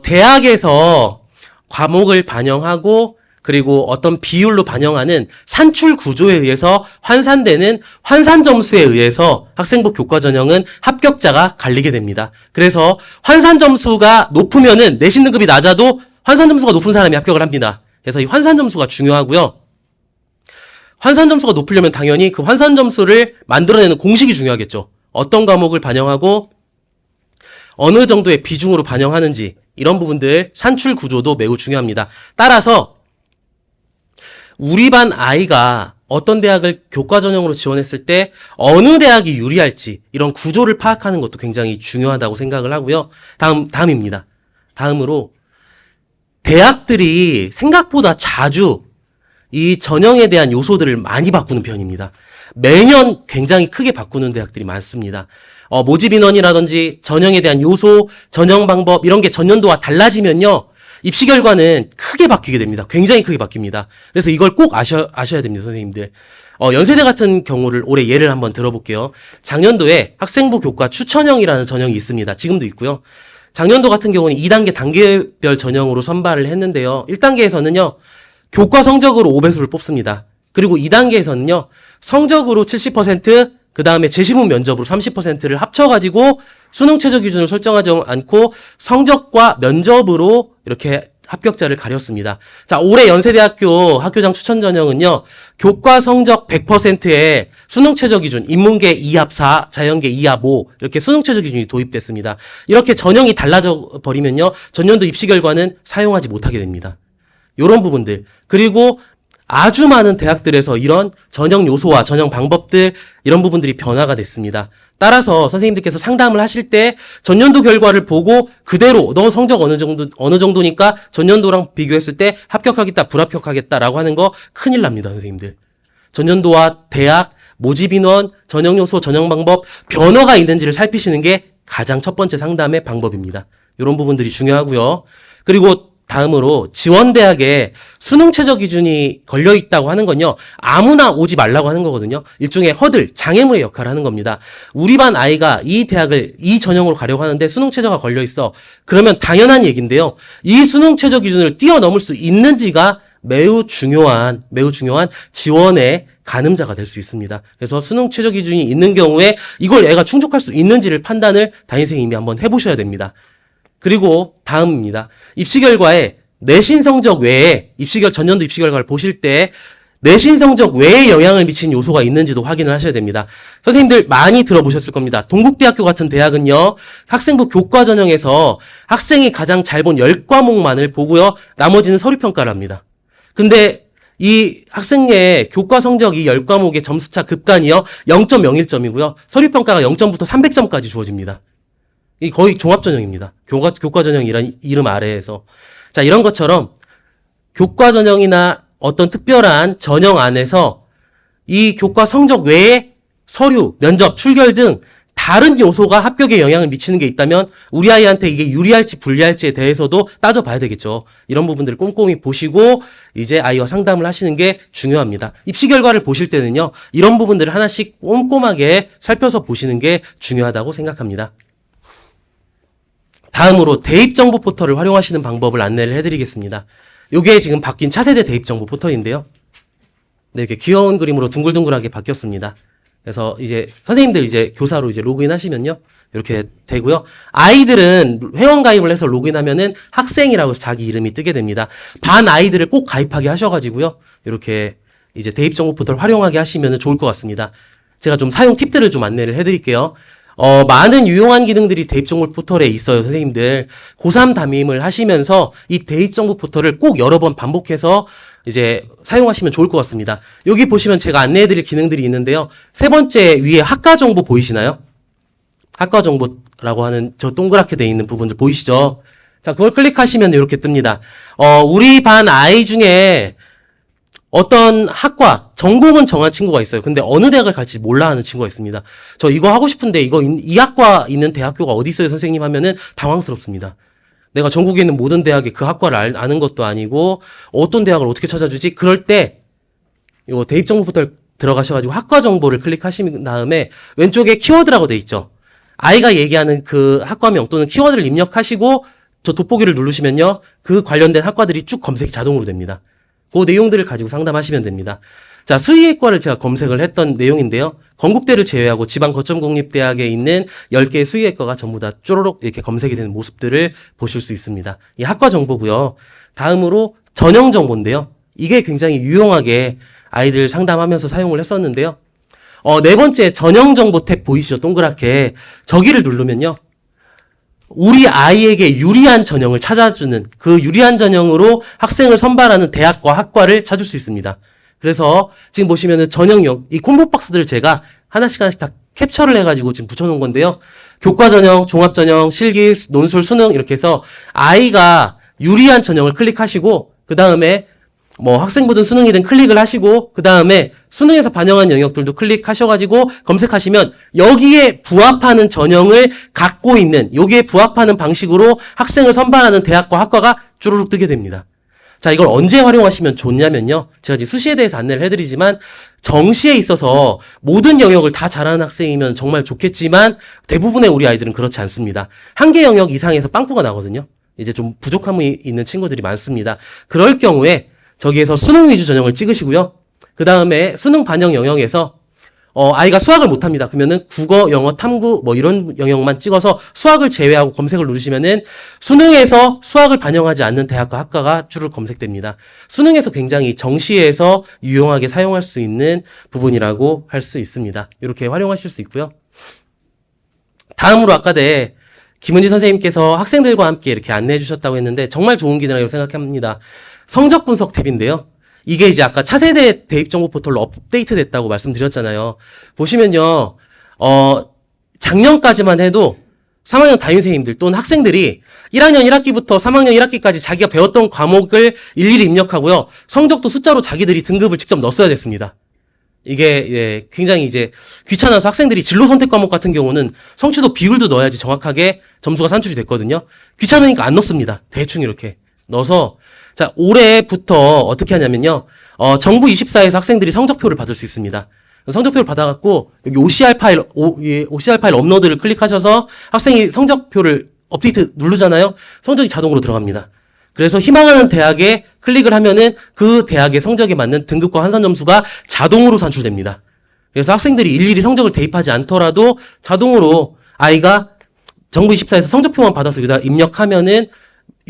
대학에서 과목을 반영하고, 그리고 어떤 비율로 반영하는 산출 구조에 의해서 환산되는 환산 점수에 의해서 학생부 교과 전형은 합격자가 갈리게 됩니다. 그래서 환산 점수가 높으면은 내신 등급이 낮아도 환산 점수가 높은 사람이 합격을 합니다. 그래서 이 환산 점수가 중요하고요. 환산 점수가 높으려면 당연히 그 환산 점수를 만들어내는 공식이 중요하겠죠. 어떤 과목을 반영하고 어느 정도의 비중으로 반영하는지 이런 부분들 산출 구조도 매우 중요합니다. 따라서 우리 반 아이가 어떤 대학을 교과 전형으로 지원했을 때 어느 대학이 유리할지 이런 구조를 파악하는 것도 굉장히 중요하다고 생각을 하고요. 다음입니다. 다음으로 대학들이 생각보다 자주 이 전형에 대한 요소들을 많이 바꾸는 편입니다. 매년 굉장히 크게 바꾸는 대학들이 많습니다. 모집 인원이라든지 전형에 대한 요소, 전형 방법 이런 게 전년도와 달라지면요. 입시 결과는 크게 바뀌게 됩니다. 굉장히 크게 바뀝니다. 그래서 이걸 꼭 아셔야 됩니다, 선생님들. 연세대 같은 경우를 올해 예를 한번 들어볼게요. 작년도에 학생부 교과 추천형이라는 전형이 있습니다. 지금도 있고요. 작년도 같은 경우는 2단계 단계별 전형으로 선발을 했는데요. 1단계에서는요. 교과 성적으로 5배수를 뽑습니다. 그리고 2단계에서는요. 성적으로 70%, 그 다음에 재시문 면접으로 30%를 합쳐가지고 수능 최저 기준을 설정하지 않고 성적과 면접으로 이렇게 합격자를 가렸습니다. 자, 올해 연세대학교 학교장 추천 전형은요. 교과 성적 100%에 수능 최저 기준, 인문계 2합 4, 자연계 2합 5 이렇게 수능 최저 기준이 도입됐습니다. 이렇게 전형이 달라져 버리면요. 전년도 입시 결과는 사용하지 못하게 됩니다. 이런 부분들. 그리고 아주 많은 대학들에서 이런 전형 요소와 전형 방법들 이런 부분들이 변화가 됐습니다. 따라서 선생님들께서 상담을 하실 때 전년도 결과를 보고 그대로 너 성적 어느 정도니까 전년도랑 비교했을 때 합격하겠다 불합격하겠다라고 하는 거 큰일 납니다, 선생님들. 전년도와 대학, 모집 인원, 전형 요소, 전형 방법 변화가 있는지를 살피시는 게 가장 첫 번째 상담의 방법입니다. 이런 부분들이 중요하고요. 그리고 다음으로 지원대학에 수능 최저 기준이 걸려있다고 하는 건요. 아무나 오지 말라고 하는 거거든요. 일종의 허들, 장애물의 역할을 하는 겁니다. 우리 반 아이가 이 대학을 이 전형으로 가려고 하는데 수능 최저가 걸려있어. 그러면 당연한 얘기인데요. 이 수능 최저 기준을 뛰어넘을 수 있는지가 매우 중요한 지원의 가늠자가 될 수 있습니다. 그래서 수능 최저 기준이 있는 경우에 이걸 애가 충족할 수 있는지를 판단을 담임선생님이 한번 해보셔야 됩니다. 그리고 다음입니다. 입시 결과에 내신 성적 외에 전년도 입시 결과를 보실 때 내신 성적 외에 영향을 미친 요소가 있는지도 확인을 하셔야 됩니다. 선생님들 많이 들어보셨을 겁니다. 동국대학교 같은 대학은요. 학생부 교과 전형에서 학생이 가장 잘 본 10과목만을 보고요. 나머지는 서류평가를 합니다. 근데 이 학생의 교과 성적이 10과목의 점수차 급간이요. 0.01점이고요. 서류평가가 0점부터 300점까지 주어집니다. 이 거의 종합전형입니다. 교과 전형이란 이름 아래에서. 자, 이런 것처럼 교과 전형이나 어떤 특별한 전형 안에서 이 교과 성적 외에 서류, 면접, 출결 등 다른 요소가 합격에 영향을 미치는 게 있다면 우리 아이한테 이게 유리할지 불리할지에 대해서도 따져봐야 되겠죠. 이런 부분들을 꼼꼼히 보시고 이제 아이와 상담을 하시는 게 중요합니다. 입시 결과를 보실 때는요. 이런 부분들을 하나씩 꼼꼼하게 살펴서 보시는 게 중요하다고 생각합니다. 다음으로 대입정보 포털을 활용하시는 방법을 안내를 해드리겠습니다. 이게 지금 바뀐 차세대 대입정보 포털인데요. 네, 이렇게 귀여운 그림으로 둥글둥글하게 바뀌었습니다. 그래서 이제 선생님들 이제 교사로 이제 로그인 하시면요. 이렇게 되고요. 아이들은 회원 가입을 해서 로그인하면은 학생이라고 해서 자기 이름이 뜨게 됩니다. 반 아이들을 꼭 가입하게 하셔가지고요. 이렇게 이제 대입정보 포털 활용하게 하시면 좋을 것 같습니다. 제가 좀 사용 팁들을 좀 안내를 해드릴게요. 많은 유용한 기능들이 대입정보 포털에 있어요, 선생님들. 고3 담임을 하시면서 이 대입정보 포털을 꼭 여러 번 반복해서 이제 사용하시면 좋을 것 같습니다. 여기 보시면 제가 안내해드릴 기능들이 있는데요. 세 번째 위에 학과 정보 보이시나요? 학과 정보라고 하는 저 동그랗게 돼 있는 부분들 보이시죠? 자, 그걸 클릭하시면 이렇게 뜹니다. 우리 반 아이 중에 어떤 학과, 전공은 정한 친구가 있어요. 근데 어느 대학을 갈지 몰라 하는 친구가 있습니다. 저 이거 하고 싶은데 이 학과 있는 대학교가 어디 있어요, 선생님 하면은 당황스럽습니다. 내가 전국에 있는 모든 대학에 그 학과를 아는 것도 아니고 어떤 대학을 어떻게 찾아주지? 그럴 때 이거 대입정보 포털 들어가셔가지고 학과 정보를 클릭하신 다음에 왼쪽에 키워드라고 돼 있죠. 아이가 얘기하는 그 학과명 또는 키워드를 입력하시고 저 돋보기를 누르시면요. 그 관련된 학과들이 쭉 검색이 자동으로 됩니다. 그 내용들을 가지고 상담하시면 됩니다. 자, 수의학과를 제가 검색을 했던 내용인데요. 건국대를 제외하고 지방 거점 공립대학에 있는 10개의 수의학과가 전부 다 쪼로록 이렇게 검색이 되는 모습들을 보실 수 있습니다. 이 학과 정보고요. 다음으로 전형 정보인데요. 이게 굉장히 유용하게 아이들 상담하면서 사용을 했었는데요. 네 번째 전형 정보 탭 보이시죠? 동그랗게. 저기를 누르면요. 우리 아이에게 유리한 전형을 찾아주는 그 유리한 전형으로 학생을 선발하는 대학과 학과를 찾을 수 있습니다. 그래서 지금 보시면은 전형용 이 콤보 박스들을 제가 하나씩 다 캡처를 해가지고 지금 붙여놓은 건데요. 교과 전형, 종합 전형, 실기, 논술, 수능 이렇게 해서 아이가 유리한 전형을 클릭하시고 그 다음에 뭐 학생부든 수능이든 클릭을 하시고 그 다음에 수능에서 반영한 영역들도 클릭하셔가지고 검색하시면 여기에 부합하는 전형을 갖고 있는 여기에 부합하는 방식으로 학생을 선발하는 대학과 학과가 쭈루룩 뜨게 됩니다. 자, 이걸 언제 활용하시면 좋냐면요. 제가 지금 수시에 대해서 안내를 해드리지만 정시에 있어서 모든 영역을 다 잘하는 학생이면 정말 좋겠지만 대부분의 우리 아이들은 그렇지 않습니다. 한 개 영역 이상에서 빵꾸가 나거든요. 이제 좀 부족함이 있는 친구들이 많습니다. 그럴 경우에 저기에서 수능 위주 전형을 찍으시고요. 그 다음에 수능 반영 영역에서 아이가 수학을 못합니다. 그러면은 국어, 영어, 탐구 뭐 이런 영역만 찍어서 수학을 제외하고 검색을 누르시면은 수능에서 수학을 반영하지 않는 대학과 학과가 쭉 검색됩니다. 수능에서 굉장히 정시에서 유용하게 사용할 수 있는 부분이라고 할 수 있습니다. 이렇게 활용하실 수 있고요. 다음으로 아까 김은지 선생님께서 학생들과 함께 이렇게 안내해 주셨다고 했는데 정말 좋은 기능이라고 생각합니다. 성적 분석 탭인데요. 이게 이제 아까 차세대 대입정보 포털로 업데이트 됐다고 말씀드렸잖아요. 보시면요, 작년까지만 해도 3학년 담임선생님들 또는 학생들이 1학년 1학기부터 3학년 1학기까지 자기가 배웠던 과목을 일일이 입력하고요. 성적도 숫자로 자기들이 등급을 직접 넣었어야 됐습니다. 이게 굉장히 이제 귀찮아서 학생들이 진로 선택 과목 같은 경우는 성취도 비율도 넣어야지 정확하게 점수가 산출이 됐거든요. 귀찮으니까 안 넣습니다. 대충 이렇게 넣어서 자, 올해부터 어떻게 하냐면요. 정부 24에서 학생들이 성적표를 받을 수 있습니다. 성적표를 받아갖고 여기 OCR 파일 업로드를 클릭하셔서 학생이 성적표를 업데이트 누르잖아요. 성적이 자동으로 들어갑니다. 그래서 희망하는 대학에 클릭을 하면은 그 대학의 성적에 맞는 등급과 환산 점수가 자동으로 산출됩니다. 그래서 학생들이 일일이 성적을 대입하지 않더라도 자동으로 아이가 정부 24에서 성적표만 받아서 여기다 입력하면은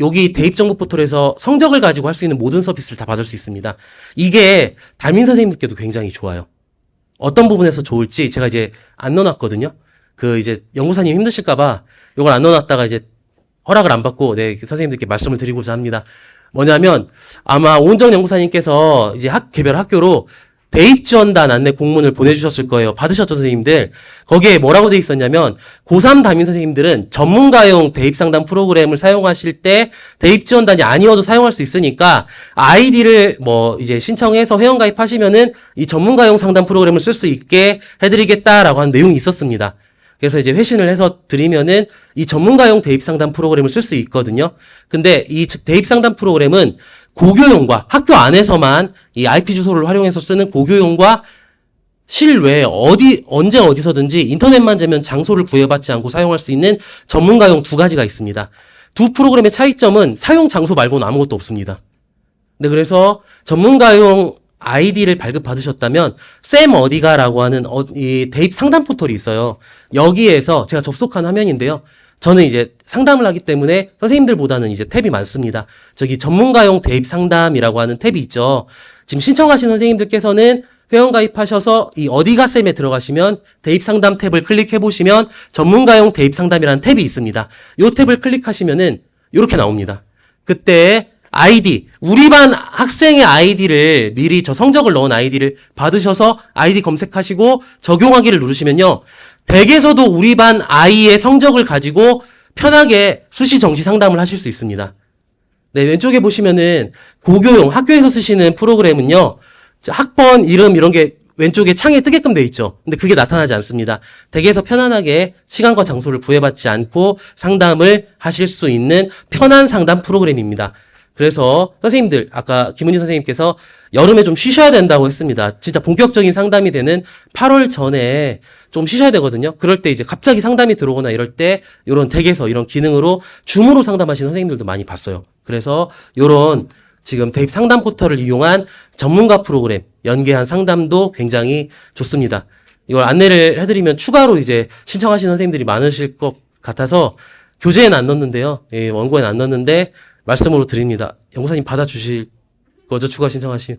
여기 대입정보 포털에서 성적을 가지고 할 수 있는 모든 서비스를 다 받을 수 있습니다. 이게 담임 선생님들께도 굉장히 좋아요. 어떤 부분에서 좋을지 제가 이제 안 넣어놨거든요. 이제 연구사님 힘드실까봐 이걸 안 넣어놨다가 이제 허락을 안 받고 선생님들께 말씀을 드리고자 합니다. 뭐냐면 아마 오은정 연구사님께서 이제 개별 학교로 대입지원단 안내 공문을 보내주셨을 거예요. 받으셨죠, 선생님들? 거기에 뭐라고 돼 있었냐면 고3 담임 선생님들은 전문가용 대입상담 프로그램을 사용하실 때 대입지원단이 아니어도 사용할 수 있으니까 아이디를 이제 신청해서 회원가입하시면은 이 전문가용 상담 프로그램을 쓸 수 있게 해드리겠다라고 하는 내용이 있었습니다. 그래서 이제 회신을 해서 드리면은 이 전문가용 대입상담 프로그램을 쓸 수 있거든요. 근데 이 대입상담 프로그램은 고교용과 학교 안에서만 이 IP 주소를 활용해서 쓰는 고교용과 실외에 언제 어디서든지 인터넷만 되면 장소를 구애받지 않고 사용할 수 있는 전문가용 두 가지가 있습니다. 두 프로그램의 차이점은 사용 장소 말고는 아무것도 없습니다. 네, 그래서 전문가용 아이디를 발급받으셨다면 쌤 어디가라고 하는 이 대입 상담 포털이 있어요. 여기에서 제가 접속한 화면인데요. 저는 이제 상담을 하기 때문에 선생님들보다는 이제 탭이 많습니다. 저기 전문가용 대입 상담이라고 하는 탭이 있죠. 지금 신청하신 선생님들께서는 회원 가입하셔서 이 어디가 쌤에 들어가시면 대입 상담 탭을 클릭해 보시면 전문가용 대입 상담이라는 탭이 있습니다. 이 탭을 클릭하시면은 이렇게 나옵니다. 그때 아이디, 우리 반 학생의 아이디를 미리 저 성적을 넣은 아이디를 받으셔서 아이디 검색하시고 적용하기를 누르시면요. 댁에서도 우리 반 아이의 성적을 가지고 편하게 수시 정시 상담을 하실 수 있습니다. 네, 왼쪽에 보시면은 고교용 학교에서 쓰시는 프로그램은요. 학번 이름 이런 게 왼쪽에 창에 뜨게끔 돼 있죠. 근데 그게 나타나지 않습니다. 댁에서 편안하게 시간과 장소를 구애받지 않고 상담을 하실 수 있는 편한 상담 프로그램입니다. 그래서 선생님들, 아까 김은지 선생님께서 여름에 좀 쉬셔야 된다고 했습니다. 진짜 본격적인 상담이 되는 8월 전에 좀 쉬셔야 되거든요. 그럴 때 이제 갑자기 상담이 들어오거나 이럴 때 이런 댁에서 이런 기능으로 줌으로 상담하시는 선생님들도 많이 봤어요. 그래서 이런 지금 대입 상담 포털을 이용한 전문가 프로그램, 연계한 상담도 굉장히 좋습니다. 이걸 안내를 해드리면 추가로 이제 신청하시는 선생님들이 많으실 것 같아서 교재에는 안 넣었는데요. 예, 원고에는 안 넣었는데 말씀으로 드립니다. 연구사님 받아주실 거죠? 추가 신청하신.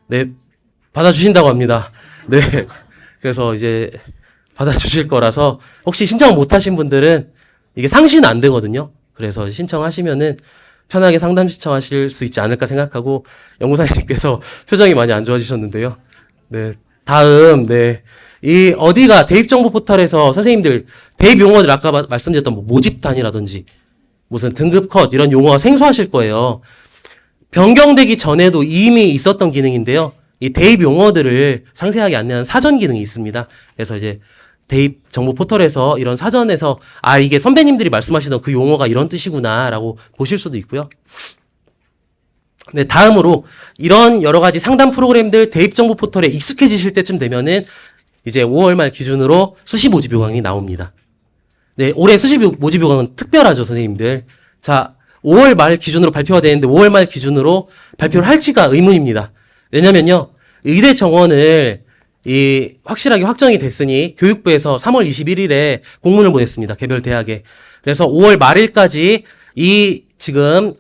네, 받아주신다고 합니다. 네. 그래서 이제 받아주실 거라서 혹시 신청 못하신 분들은 이게 상시는 안 되거든요. 그래서 신청하시면은 편하게 상담 신청하실 수 있지 않을까 생각하고 연구사님께서 표정이 많이 안 좋아지셨는데요. 네. 다음, 네. 이 어디가 대입정보 포털에서 선생님들 대입 용어들 아까 말씀드렸던 뭐 모집단이라든지 무슨 등급 컷 이런 용어가 생소하실 거예요. 변경되기 전에도 이미 있었던 기능인데요. 이 대입 용어들을 상세하게 안내하는 사전 기능이 있습니다. 그래서 이제 대입 정보 포털에서 이런 사전에서 아 이게 선배님들이 말씀하시던 그 용어가 이런 뜻이구나라고 보실 수도 있고요. 네, 다음으로 이런 여러 가지 상담 프로그램들 대입 정보 포털에 익숙해지실 때쯤 되면은 이제 5월 말 기준으로 수시 모집 요강이 나옵니다. 네, 올해 수시 모집 요강은 특별하죠, 선생님들. 자, 5월 말 기준으로 발표가 되는데 5월 말 기준으로 발표를 할지가 의문입니다. 왜냐면요, 의대 정원을 확실하게 확정이 됐으니 교육부에서 3월 21일에 공문을 보냈습니다. 개별 대학에. 그래서 5월 말일까지 지금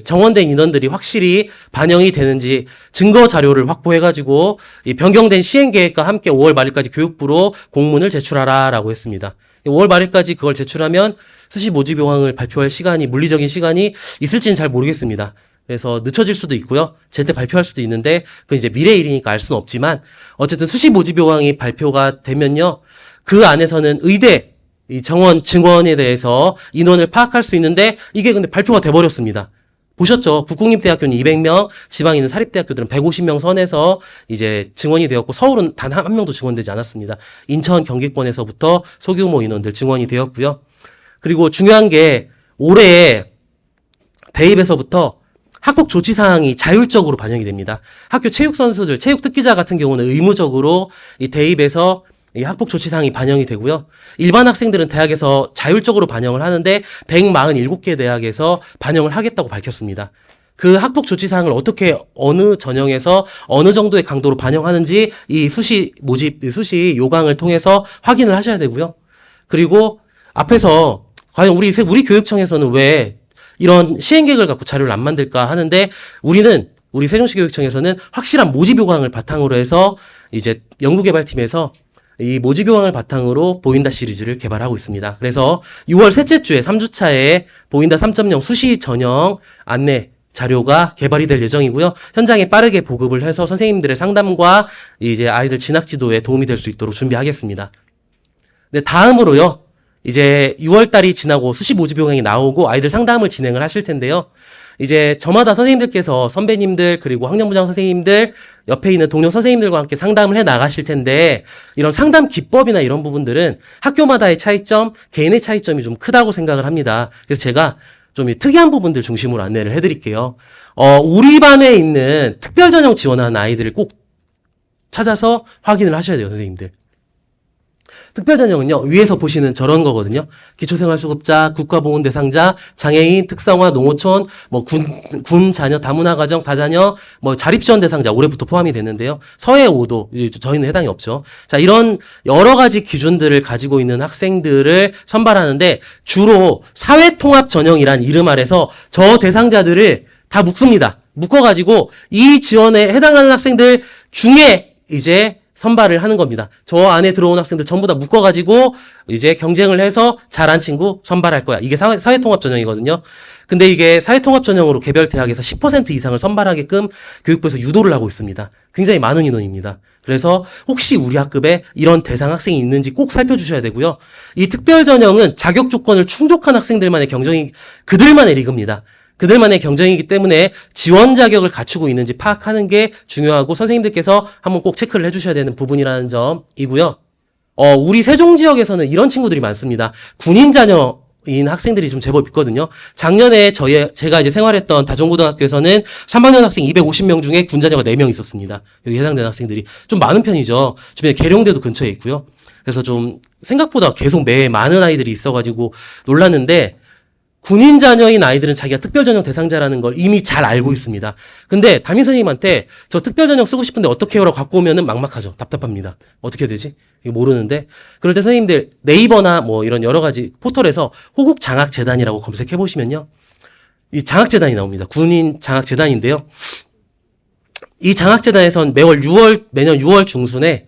정원된 인원들이 확실히 반영이 되는지 증거 자료를 확보해가지고 이 변경된 시행 계획과 함께 5월 말일까지 교육부로 공문을 제출하라라고 했습니다. 5월 말일까지 그걸 제출하면 수시 모집 요강을 발표할 물리적인 시간이 있을지는 잘 모르겠습니다. 그래서 늦춰질 수도 있고요. 제때 발표할 수도 있는데 그건 이제 미래의 일이니까 알 수는 없지만 어쨌든 수시 모집 요강이 발표가 되면요. 그 안에서는 의대 이 정원 증원에 대해서 인원을 파악할 수 있는데 이게 근데 발표가 돼버렸습니다. 보셨죠? 국공립대학교는 200명, 지방에 있는 사립대학교들은 150명 선에서 이제 증원이 되었고 서울은 단 한 명도 증원되지 않았습니다. 인천, 경기권에서부터 소규모 인원들 증원이 되었고요. 그리고 중요한 게 올해 대입에서부터 학폭 조치 사항이 자율적으로 반영이 됩니다. 학교 체육 선수들, 체육 특기자 같은 경우는 의무적으로 이 대입에서 이 학폭 조치 사항이 반영이 되고요. 일반 학생들은 대학에서 자율적으로 반영을 하는데 147개 대학에서 반영을 하겠다고 밝혔습니다. 그 학폭 조치 사항을 어떻게 어느 전형에서 어느 정도의 강도로 반영하는지 이 수시 요강을 통해서 확인을 하셔야 되고요. 그리고 앞에서 과연 우리 교육청에서는 왜 이런 시행 계획을 갖고 자료를 안 만들까 하는데 우리 세종시 교육청에서는 확실한 모집 요강을 바탕으로 해서 이제 연구개발팀에서 이 모집 요강을 바탕으로 보인다 시리즈를 개발하고 있습니다. 그래서 6월 셋째 주에 3주차에 보인다 3.0 수시 전형 안내 자료가 개발이 될 예정이고요. 현장에 빠르게 보급을 해서 선생님들의 상담과 이제 아이들 진학 지도에 도움이 될 수 있도록 준비하겠습니다. 네, 다음으로요. 이제 6월 달이 지나고 수시 모집 요강이 나오고 아이들 상담을 진행을 하실 텐데요. 이제 저마다 선생님들께서 선배님들 그리고 학년부장 선생님들 옆에 있는 동료 선생님들과 함께 상담을 해 나가실 텐데 이런 상담 기법이나 이런 부분들은 학교마다의 차이점, 개인의 차이점이 좀 크다고 생각을 합니다. 그래서 제가 좀 특이한 부분들 중심으로 안내를 해드릴게요. 우리 반에 있는 특별 전형 지원하는 아이들을 꼭 찾아서 확인을 하셔야 돼요, 선생님들. 특별 전형은요, 위에서 보시는 저런 거거든요. 기초생활수급자, 국가보훈 대상자, 장애인, 특성화, 농어촌, 군 자녀, 다문화 가정, 다자녀, 자립지원 대상자, 올해부터 포함이 됐는데요. 서해 5도, 저희는 해당이 없죠. 자, 이런 여러 가지 기준들을 가지고 있는 학생들을 선발하는데 주로 사회통합 전형이란 이름 아래서 저 대상자들을 다 묶습니다. 묶어가지고 이 지원에 해당하는 학생들 중에 이제 선발을 하는 겁니다. 저 안에 들어온 학생들 전부 다 묶어가지고 이제 경쟁을 해서 잘한 친구 선발할 거야. 이게 사회통합 전형이거든요. 근데 이게 사회통합 전형으로 개별 대학에서 10% 이상을 선발하게끔 교육부에서 유도를 하고 있습니다. 굉장히 많은 인원입니다. 그래서 혹시 우리 학급에 이런 대상 학생이 있는지 꼭 살펴주셔야 되고요. 이 특별 전형은 자격 조건을 충족한 학생들만의 경쟁이 그들만의 리그입니다. 그들만의 경쟁이기 때문에 지원 자격을 갖추고 있는지 파악하는 게 중요하고 선생님들께서 한번 꼭 체크를 해주셔야 되는 부분이라는 점이고요. 우리 세종 지역에서는 이런 친구들이 많습니다. 군인 자녀인 학생들이 좀 제법 있거든요. 작년에 제가 이제 생활했던 다종고등학교에서는 3학년 학생 250명 중에 군 자녀가 4명 있었습니다. 여기 해당되는 학생들이 좀 많은 편이죠. 주변에 계룡대도 근처에 있고요. 그래서 좀 생각보다 계속 매해 많은 아이들이 있어가지고 놀랐는데, 군인 자녀인 아이들은 자기가 특별전형 대상자라는 걸 이미 잘 알고 있습니다. 근데 담임 선생님한테 저 특별전형 쓰고 싶은데 어떻게 해요라고 갖고 오면은 막막하죠. 답답합니다. 어떻게 해야 되지? 이거 모르는데. 그럴 때 선생님들 네이버나 뭐 이런 여러 가지 포털에서 호국장학재단이라고 검색해 보시면요. 이 장학재단이 나옵니다. 군인 장학재단인데요. 이 장학재단에선 매년 6월 중순에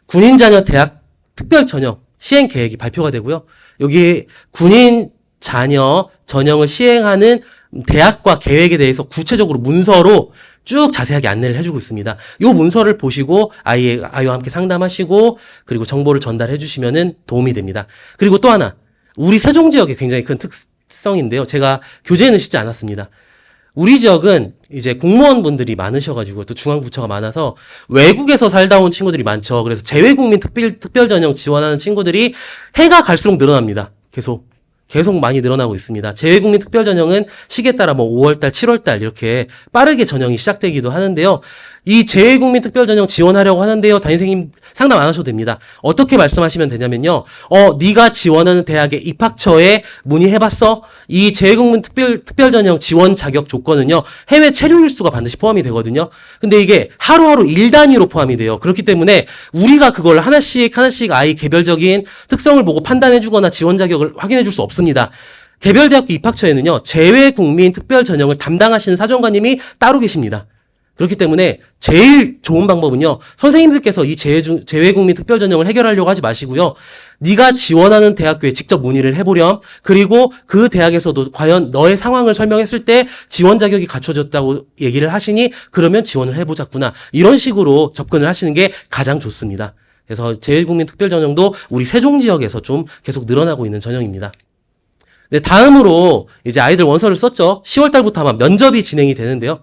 군인 자녀 대학 특별전형 시행 계획이 발표가 되고요. 여기 군인 자녀 전형을 시행하는 대학과 계획에 대해서 구체적으로 문서로 쭉 자세하게 안내를 해주고 있습니다. 이 문서를 보시고 아이와 함께 상담하시고 그리고 정보를 전달해 주시면은 도움이 됩니다. 그리고 또 하나, 우리 세종 지역의 굉장히 큰 특성인데요. 제가 교재에는 싣지 않았습니다. 우리 지역은 이제 공무원분들이 많으셔가지고 또 중앙부처가 많아서 외국에서 살다 온 친구들이 많죠. 그래서 재외국민 특별전형 지원하는 친구들이 해가 갈수록 늘어납니다. 계속 많이 늘어나고 있습니다. 재외국민 특별전형은 시기에 따라 뭐 5월달, 7월달 이렇게 빠르게 전형이 시작되기도 하는데요. 이 재외국민 특별전형 지원하려고 하는데요. 담임선생님 상담 안 하셔도 됩니다. 어떻게 말씀하시면 되냐면요. 네가 지원하는 대학의 입학처에 문의해봤어? 이 재외국민 특별전형 지원 자격 조건은요. 해외 체류 일수가 반드시 포함이 되거든요. 근데 이게 하루하루 일 단위로 포함이 돼요. 그렇기 때문에 우리가 그걸 하나씩 아이 개별적인 특성을 보고 판단해주거나 지원 자격을 확인해줄 수 없습니다. 개별 대학교 입학처에는요. 재외국민 특별전형을 담당하시는 사정관님이 따로 계십니다. 그렇기 때문에 제일 좋은 방법은요. 선생님들께서 이 재외국민 특별전형을 해결하려고 하지 마시고요. 네가 지원하는 대학교에 직접 문의를 해보렴. 그리고 그 대학에서도 과연 너의 상황을 설명했을 때 지원 자격이 갖춰졌다고 얘기를 하시니 그러면 지원을 해보자꾸나. 이런 식으로 접근을 하시는 게 가장 좋습니다. 그래서 재외국민 특별전형도 우리 세종 지역에서 좀 계속 늘어나고 있는 전형입니다. 네, 다음으로 이제 아이들 원서를 썼죠. 10월 달부터 아마 면접이 진행이 되는데요.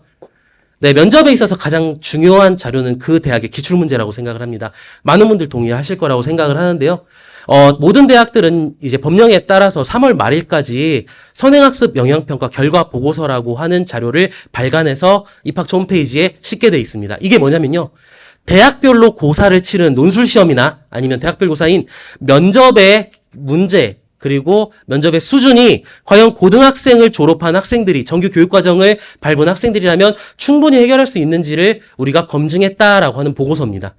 네, 면접에 있어서 가장 중요한 자료는 그 대학의 기출문제라고 생각을 합니다. 많은 분들 동의하실 거라고 생각을 하는데요. 모든 대학들은 이제 법령에 따라서 3월 말일까지 선행학습 영향평가 결과 보고서라고 하는 자료를 발간해서 입학처 홈페이지에 싣게 돼 있습니다. 이게 뭐냐면요. 대학별로 고사를 치른 논술시험이나 아니면 대학별 고사인 면접의 문제, 그리고 면접의 수준이 과연 고등학생을 졸업한 학생들이 정규 교육과정을 밟은 학생들이라면 충분히 해결할 수 있는지를 우리가 검증했다라고 하는 보고서입니다.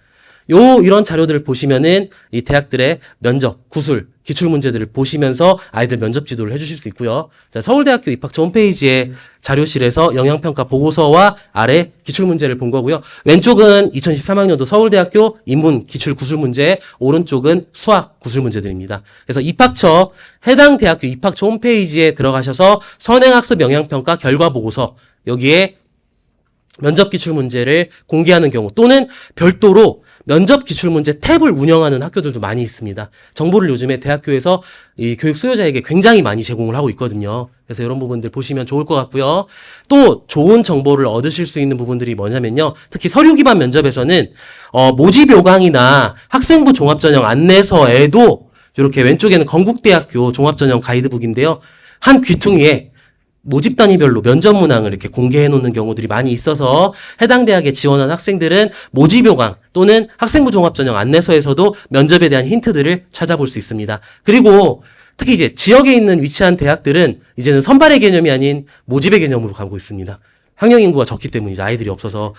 이런 자료들을 보시면은 이 대학들의 면접, 구술, 기출 문제들을 보시면서 아이들 면접 지도를 해주실 수 있고요. 자, 서울대학교 입학처 홈페이지에 자료실에서 영향평가 보고서와 아래 기출 문제를 본 거고요. 왼쪽은 2013학년도 서울대학교 인문 기출 구술 문제, 오른쪽은 수학 구술 문제들입니다. 그래서 입학처 해당 대학교 입학처 홈페이지에 들어가셔서 선행학습 영향평가 결과 보고서 여기에 면접 기출 문제를 공개하는 경우 또는 별도로 면접 기출 문제 탭을 운영하는 학교들도 많이 있습니다. 정보를 요즘에 대학교에서 이 교육 수요자에게 굉장히 많이 제공을 하고 있거든요. 그래서 이런 부분들 보시면 좋을 것 같고요. 또 좋은 정보를 얻으실 수 있는 부분들이 뭐냐면요. 특히 서류 기반 면접에서는 모집 요강이나 학생부 종합전형 안내서에도 이렇게 왼쪽에는 건국대학교 종합전형 가이드북인데요. 한 귀퉁이에 모집 단위별로 면접 문항을 이렇게 공개해 놓는 경우들이 많이 있어서 해당 대학에 지원한 학생들은 모집 요강 또는 학생부 종합전형 안내서에서도 면접에 대한 힌트들을 찾아볼 수 있습니다. 그리고 특히 이제 지역에 있는 위치한 대학들은 이제는 선발의 개념이 아닌 모집의 개념으로 가고 있습니다. 학령 인구가 적기 때문에 이제 아이들이 없어서.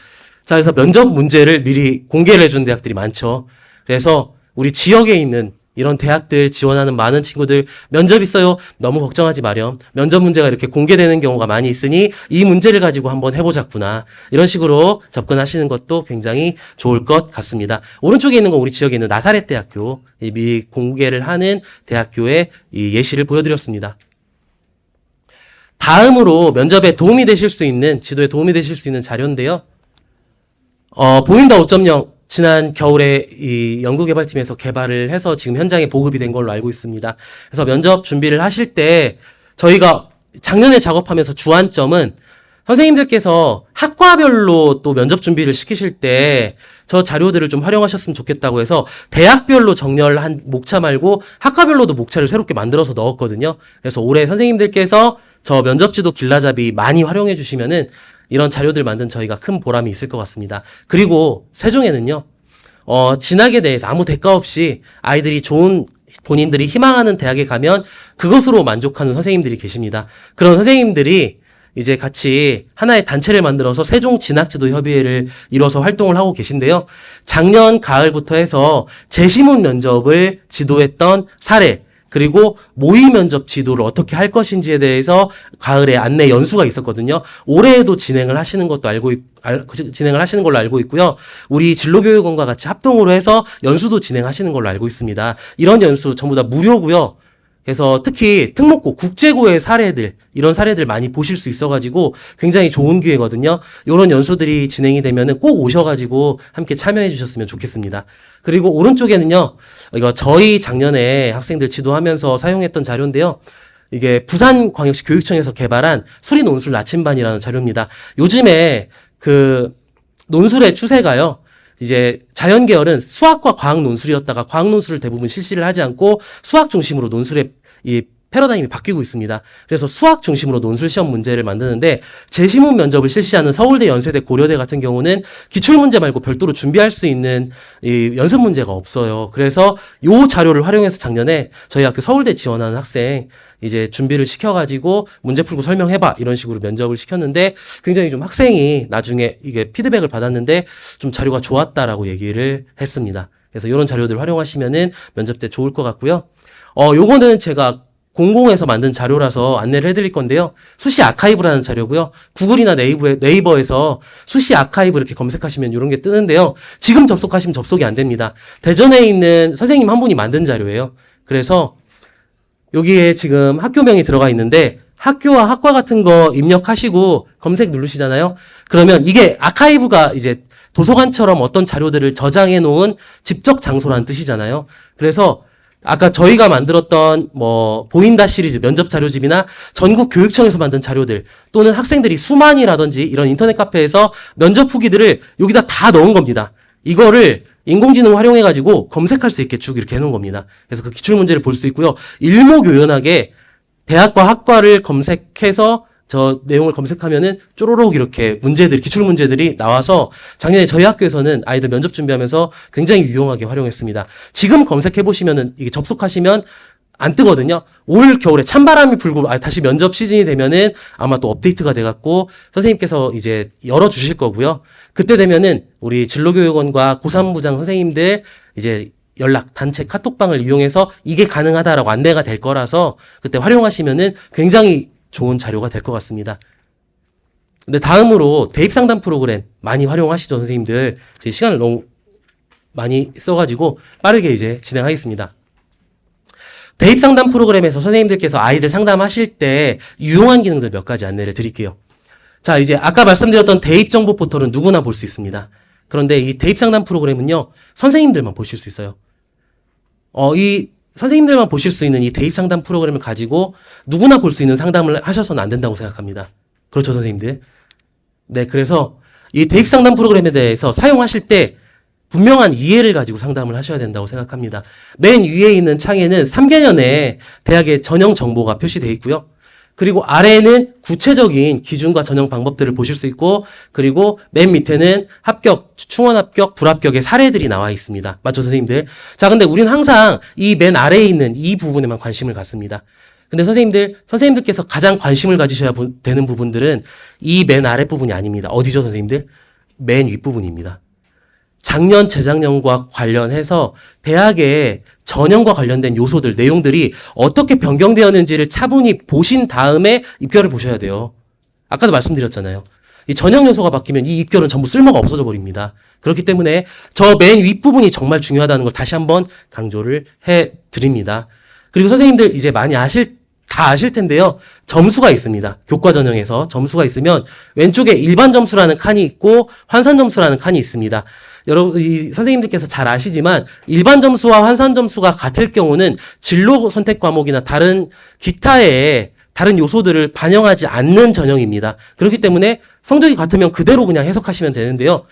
자, 그래서 면접 문제를 미리 공개를 해준 대학들이 많죠. 그래서 우리 지역에 있는 이런 대학들 지원하는 많은 친구들 면접 있어요. 너무 걱정하지 마렴. 면접 문제가 이렇게 공개되는 경우가 많이 있으니 이 문제를 가지고 한번 해보자꾸나. 이런 식으로 접근하시는 것도 굉장히 좋을 것 같습니다. 오른쪽에 있는 건 우리 지역에 있는 나사렛 대학교 미리 공개를 하는 대학교의 이 예시를 보여드렸습니다. 다음으로 면접에 도움이 되실 수 있는 지도에 도움이 되실 수 있는 자료인데요. 보인다 5.0 지난 겨울에 이 연구개발팀에서 개발을 해서 지금 현장에 보급이 된 걸로 알고 있습니다. 그래서 면접 준비를 하실 때 저희가 작년에 작업하면서 주안점은 선생님들께서 학과별로 또 면접 준비를 시키실 때 저 자료들을 좀 활용하셨으면 좋겠다고 해서 대학별로 정렬한 목차 말고 학과별로도 목차를 새롭게 만들어서 넣었거든요. 그래서 올해 선생님들께서 저 면접지도 길라잡이 많이 활용해 주시면은 이런 자료들 만든 저희가 큰 보람이 있을 것 같습니다. 그리고 세종에는요, 진학에 대해서 아무 대가 없이 아이들이 좋은 본인들이 희망하는 대학에 가면 그것으로 만족하는 선생님들이 계십니다. 그런 선생님들이 이제 같이 하나의 단체를 만들어서 세종 진학지도 협의회를 이뤄서 활동을 하고 계신데요. 작년 가을부터 해서 재시문 면접을 지도했던 사례, 그리고 모의 면접 지도를 어떻게 할 것인지에 대해서 가을에 안내 연수가 있었거든요. 올해에도 진행을 하시는 걸로 알고 있고요. 우리 진로교육원과 같이 합동으로 해서 연수도 진행하시는 걸로 알고 있습니다. 이런 연수 전부 다 무료고요. 그래서 특히 특목고, 국제고의 사례들, 이런 사례들 많이 보실 수 있어가지고 굉장히 좋은 기회거든요. 이런 연수들이 진행이 되면은 꼭 오셔가지고 함께 참여해 주셨으면 좋겠습니다. 그리고 오른쪽에는요, 이거 저희 작년에 학생들 지도하면서 사용했던 자료인데요. 이게 부산광역시 교육청에서 개발한 수리 논술 나침반이라는 자료입니다. 요즘에 그 논술의 추세가요. 이제 자연계열은 수학과 과학 논술이었다가 과학 논술을 대부분 실시를 하지 않고 수학 중심으로 논술의 이 패러다임이 바뀌고 있습니다. 그래서 수학 중심으로 논술 시험 문제를 만드는데 재시문 면접을 실시하는 서울대, 연세대, 고려대 같은 경우는 기출 문제 말고 별도로 준비할 수 있는 이 연습 문제가 없어요. 그래서 요 자료를 활용해서 작년에 저희 학교 서울대 지원하는 학생 이제 준비를 시켜가지고 문제 풀고 설명해봐 이런 식으로 면접을 시켰는데 굉장히 좀 학생이 나중에 이게 피드백을 받았는데 좀 자료가 좋았다라고 얘기를 했습니다. 그래서 이런 자료들 활용하시면은 면접 때 좋을 것 같고요. 요거는 제가 공공에서 만든 자료라서 안내를 해드릴 건데요. 수시 아카이브라는 자료고요. 구글이나 네이버에서 수시 아카이브 이렇게 검색하시면 이런 게 뜨는데요. 지금 접속하시면 접속이 안 됩니다. 대전에 있는 선생님 한 분이 만든 자료예요. 그래서 여기에 지금 학교명이 들어가 있는데 학교와 학과 같은 거 입력하시고 검색 누르시잖아요. 그러면 이게 아카이브가 이제 도서관처럼 어떤 자료들을 저장해 놓은 집적 장소라는 뜻이잖아요. 그래서 아까 저희가 만들었던 보인다 시리즈 면접 자료집이나 전국 교육청에서 만든 자료들 또는 학생들이 수만이라든지 이런 인터넷 카페에서 면접 후기들을 여기다 다 넣은 겁니다. 이거를 인공지능 활용해가지고 검색할 수 있게 쭉 이렇게 해놓은 겁니다. 그래서 그 기출 문제를 볼 수 있고요. 일목요연하게 대학과 학과를 검색해서 저 내용을 검색하면은 쪼로록 이렇게 기출 문제들이 나와서 작년에 저희 학교에서는 아이들 면접 준비하면서 굉장히 유용하게 활용했습니다. 지금 검색해보시면은 이게 접속하시면 안 뜨거든요. 올 겨울에 찬바람이 불고 다시 면접 시즌이 되면은 아마 또 업데이트가 돼갖고 선생님께서 이제 열어주실 거고요. 그때 되면은 우리 진로교육원과 고3부장 선생님들 이제 연락, 단체 카톡방을 이용해서 이게 가능하다라고 안내가 될 거라서 그때 활용하시면은 굉장히 좋은 자료가 될 것 같습니다. 근데 다음으로 대입상담 프로그램 많이 활용하시죠, 선생님들. 제 시간을 너무 많이 써가지고 빠르게 이제 진행하겠습니다. 대입상담 프로그램에서 선생님들께서 아이들 상담하실 때 유용한 기능들 몇 가지 안내를 드릴게요. 자, 이제 아까 말씀드렸던 대입정보 포털은 누구나 볼 수 있습니다. 그런데 이 대입상담 프로그램은요, 선생님들만 보실 수 있어요. 이 선생님들만 보실 수 있는 이 대입상담 프로그램을 가지고 누구나 볼 수 있는 상담을 하셔서는 안 된다고 생각합니다. 그렇죠, 선생님들? 네, 그래서 이 대입상담 프로그램에 대해서 사용하실 때 분명한 이해를 가지고 상담을 하셔야 된다고 생각합니다. 맨 위에 있는 창에는 3개년의 대학의 전형 정보가 표시되어 있고요. 그리고 아래에는 구체적인 기준과 전형 방법들을 보실 수 있고, 그리고 맨 밑에는 합격, 충원 합격, 불합격의 사례들이 나와 있습니다. 맞죠, 선생님들? 자, 근데 우리는 항상 이 맨 아래에 있는 이 부분에만 관심을 갖습니다. 근데 선생님들께서 가장 관심을 가지셔야 되는 부분들은 이 맨 아래 부분이 아닙니다. 어디죠, 선생님들? 맨 윗부분입니다. 작년, 재작년과 관련해서 대학의 전형과 관련된 요소들, 내용들이 어떻게 변경되었는지를 차분히 보신 다음에 입결을 보셔야 돼요. 아까도 말씀드렸잖아요. 이 전형 요소가 바뀌면 이 입결은 전부 쓸모가 없어져 버립니다. 그렇기 때문에 저 맨 윗부분이 정말 중요하다는 걸 다시 한번 강조를 해 드립니다. 그리고 선생님들 이제 다 아실 텐데요. 점수가 있습니다. 교과 전형에서 점수가 있으면 왼쪽에 일반 점수라는 칸이 있고 환산 점수라는 칸이 있습니다. 여러분, 선생님들께서 잘 아시지만 일반 점수와 환산 점수가 같을 경우는 진로 선택 과목이나 다른 기타의 다른 요소들을 반영하지 않는 전형입니다. 그렇기 때문에 성적이 같으면 그대로 그냥 해석하시면 되는데요.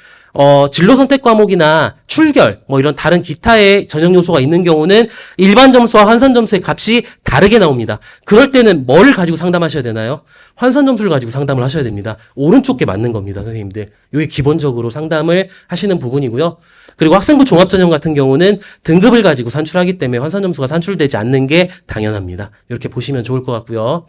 진로 선택 과목이나 출결, 뭐 이런 다른 기타의 전형 요소가 있는 경우는 일반 점수와 환산 점수의 값이 다르게 나옵니다. 그럴 때는 뭘 가지고 상담하셔야 되나요? 환산 점수를 가지고 상담을 하셔야 됩니다. 오른쪽 게 맞는 겁니다, 선생님들. 이게 기본적으로 상담을 하시는 부분이고요. 그리고 학생부 종합전형 같은 경우는 등급을 가지고 산출하기 때문에 환산 점수가 산출되지 않는 게 당연합니다. 이렇게 보시면 좋을 것 같고요.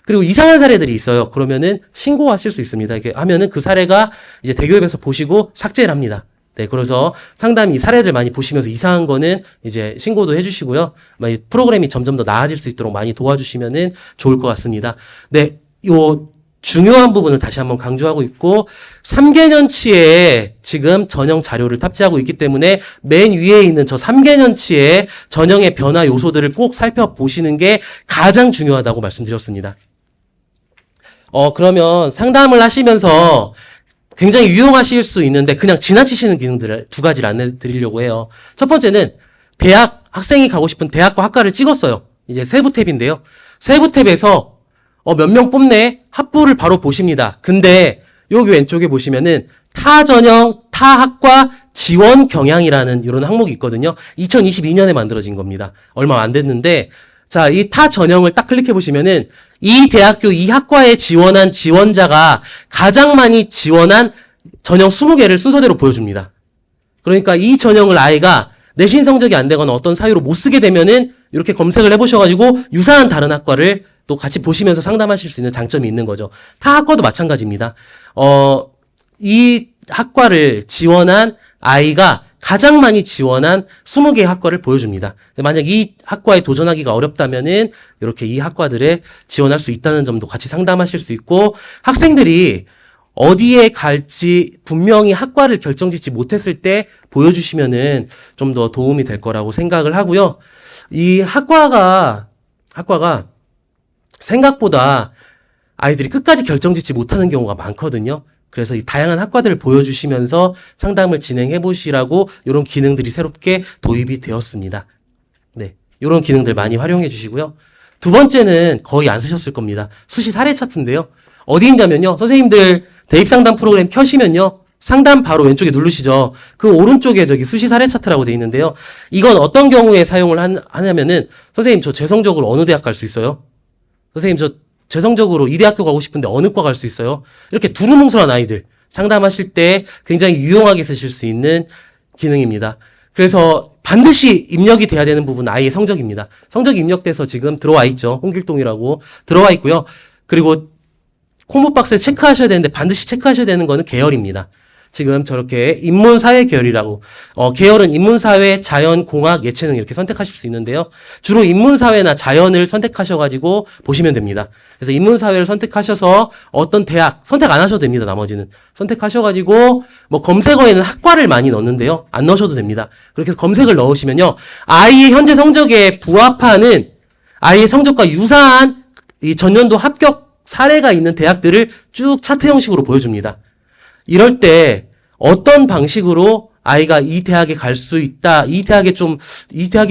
그리고 이상한 사례들이 있어요. 그러면은 신고하실 수 있습니다. 이렇게 하면은 그 사례가 이제 대교협에서 보시고 삭제를 합니다. 네, 그래서 상담이 사례들 많이 보시면서 이상한 거는 이제 신고도 해주시고요. 프로그램이 점점 더 나아질 수 있도록 많이 도와주시면은 좋을 것 같습니다. 네, 요 중요한 부분을 다시 한번 강조하고 있고 3개년치에 지금 전형 자료를 탑재하고 있기 때문에 맨 위에 있는 저 3개년치의 전형의 변화 요소들을 꼭 살펴보시는 게 가장 중요하다고 말씀드렸습니다. 그러면 상담을 하시면서 굉장히 유용하실 수 있는데 그냥 지나치시는 기능들을 두 가지를 안내 드리려고 해요. 첫 번째는 학생이 가고 싶은 대학과 학과를 찍었어요. 이제 세부 탭인데요. 세부 탭에서 몇 명 뽑네? 합부를 바로 보십니다. 근데 여기 왼쪽에 보시면은 타전형, 타학과 지원 경향이라는 이런 항목이 있거든요. 2022년에 만들어진 겁니다. 얼마 안 됐는데 자, 이 타전형을 딱 클릭해 보시면은 이 대학교 이 학과에 지원한 지원자가 가장 많이 지원한 전형 20개를 순서대로 보여줍니다. 그러니까 이 전형을 아이가 내신 성적이 안 되거나 어떤 사유로 못 쓰게 되면은 이렇게 검색을 해보셔가지고 유사한 다른 학과를 또 같이 보시면서 상담하실 수 있는 장점이 있는 거죠. 타 학과도 마찬가지입니다. 이 학과를 지원한 아이가 가장 많이 지원한 20개의 학과를 보여줍니다. 만약 이 학과에 도전하기가 어렵다면은 이렇게 이 학과들에 지원할 수 있다는 점도 같이 상담하실 수 있고 학생들이 어디에 갈지 분명히 학과를 결정짓지 못했을 때 보여주시면은 좀 더 도움이 될 거라고 생각을 하고요. 이 학과가 생각보다 아이들이 끝까지 결정짓지 못하는 경우가 많거든요. 그래서 이 다양한 학과들을 보여주시면서 상담을 진행해 보시라고 이런 기능들이 새롭게 도입이 되었습니다. 네, 이런 기능들 많이 활용해 주시고요. 두 번째는 거의 안 쓰셨을 겁니다. 수시 사례 차트인데요. 어디 있냐면요. 선생님들 대입상담 프로그램 켜시면요. 상담 바로 왼쪽에 누르시죠. 그 오른쪽에 저기 수시 사례 차트라고 돼 있는데요. 이건 어떤 경우에 사용을 하냐면은 선생님 저 재성적으로 어느 대학 갈 수 있어요? 선생님 저 재성적으로 이 대학교 가고 싶은데 어느 과 갈 수 있어요? 이렇게 두루뭉술한 아이들 상담하실 때 굉장히 유용하게 쓰실 수 있는 기능입니다. 그래서 반드시 입력이 돼야 되는 부분은 아이의 성적입니다. 성적이 입력돼서 지금 들어와 있죠. 홍길동이라고 들어와 있고요. 그리고 콤보박스에 체크하셔야 되는데 반드시 체크하셔야 되는 거는 계열입니다. 지금 저렇게 인문사회 계열이라고 계열은 인문사회, 자연, 공학, 예체능 이렇게 선택하실 수 있는데요. 주로 인문사회나 자연을 선택하셔가지고 보시면 됩니다. 그래서 인문사회를 선택하셔서 어떤 대학 선택 안 하셔도 됩니다. 나머지는 선택하셔가지고 뭐 검색어에는 학과를 많이 넣는데요. 안 넣으셔도 됩니다. 그렇게 해서 검색을 넣으시면요. 아이의 현재 성적에 부합하는 아이의 성적과 유사한 이 전년도 합격 사례가 있는 대학들을 쭉 차트 형식으로 보여줍니다. 이럴 때 어떤 방식으로 아이가 이 대학에 갈 수 있다, 이 대학이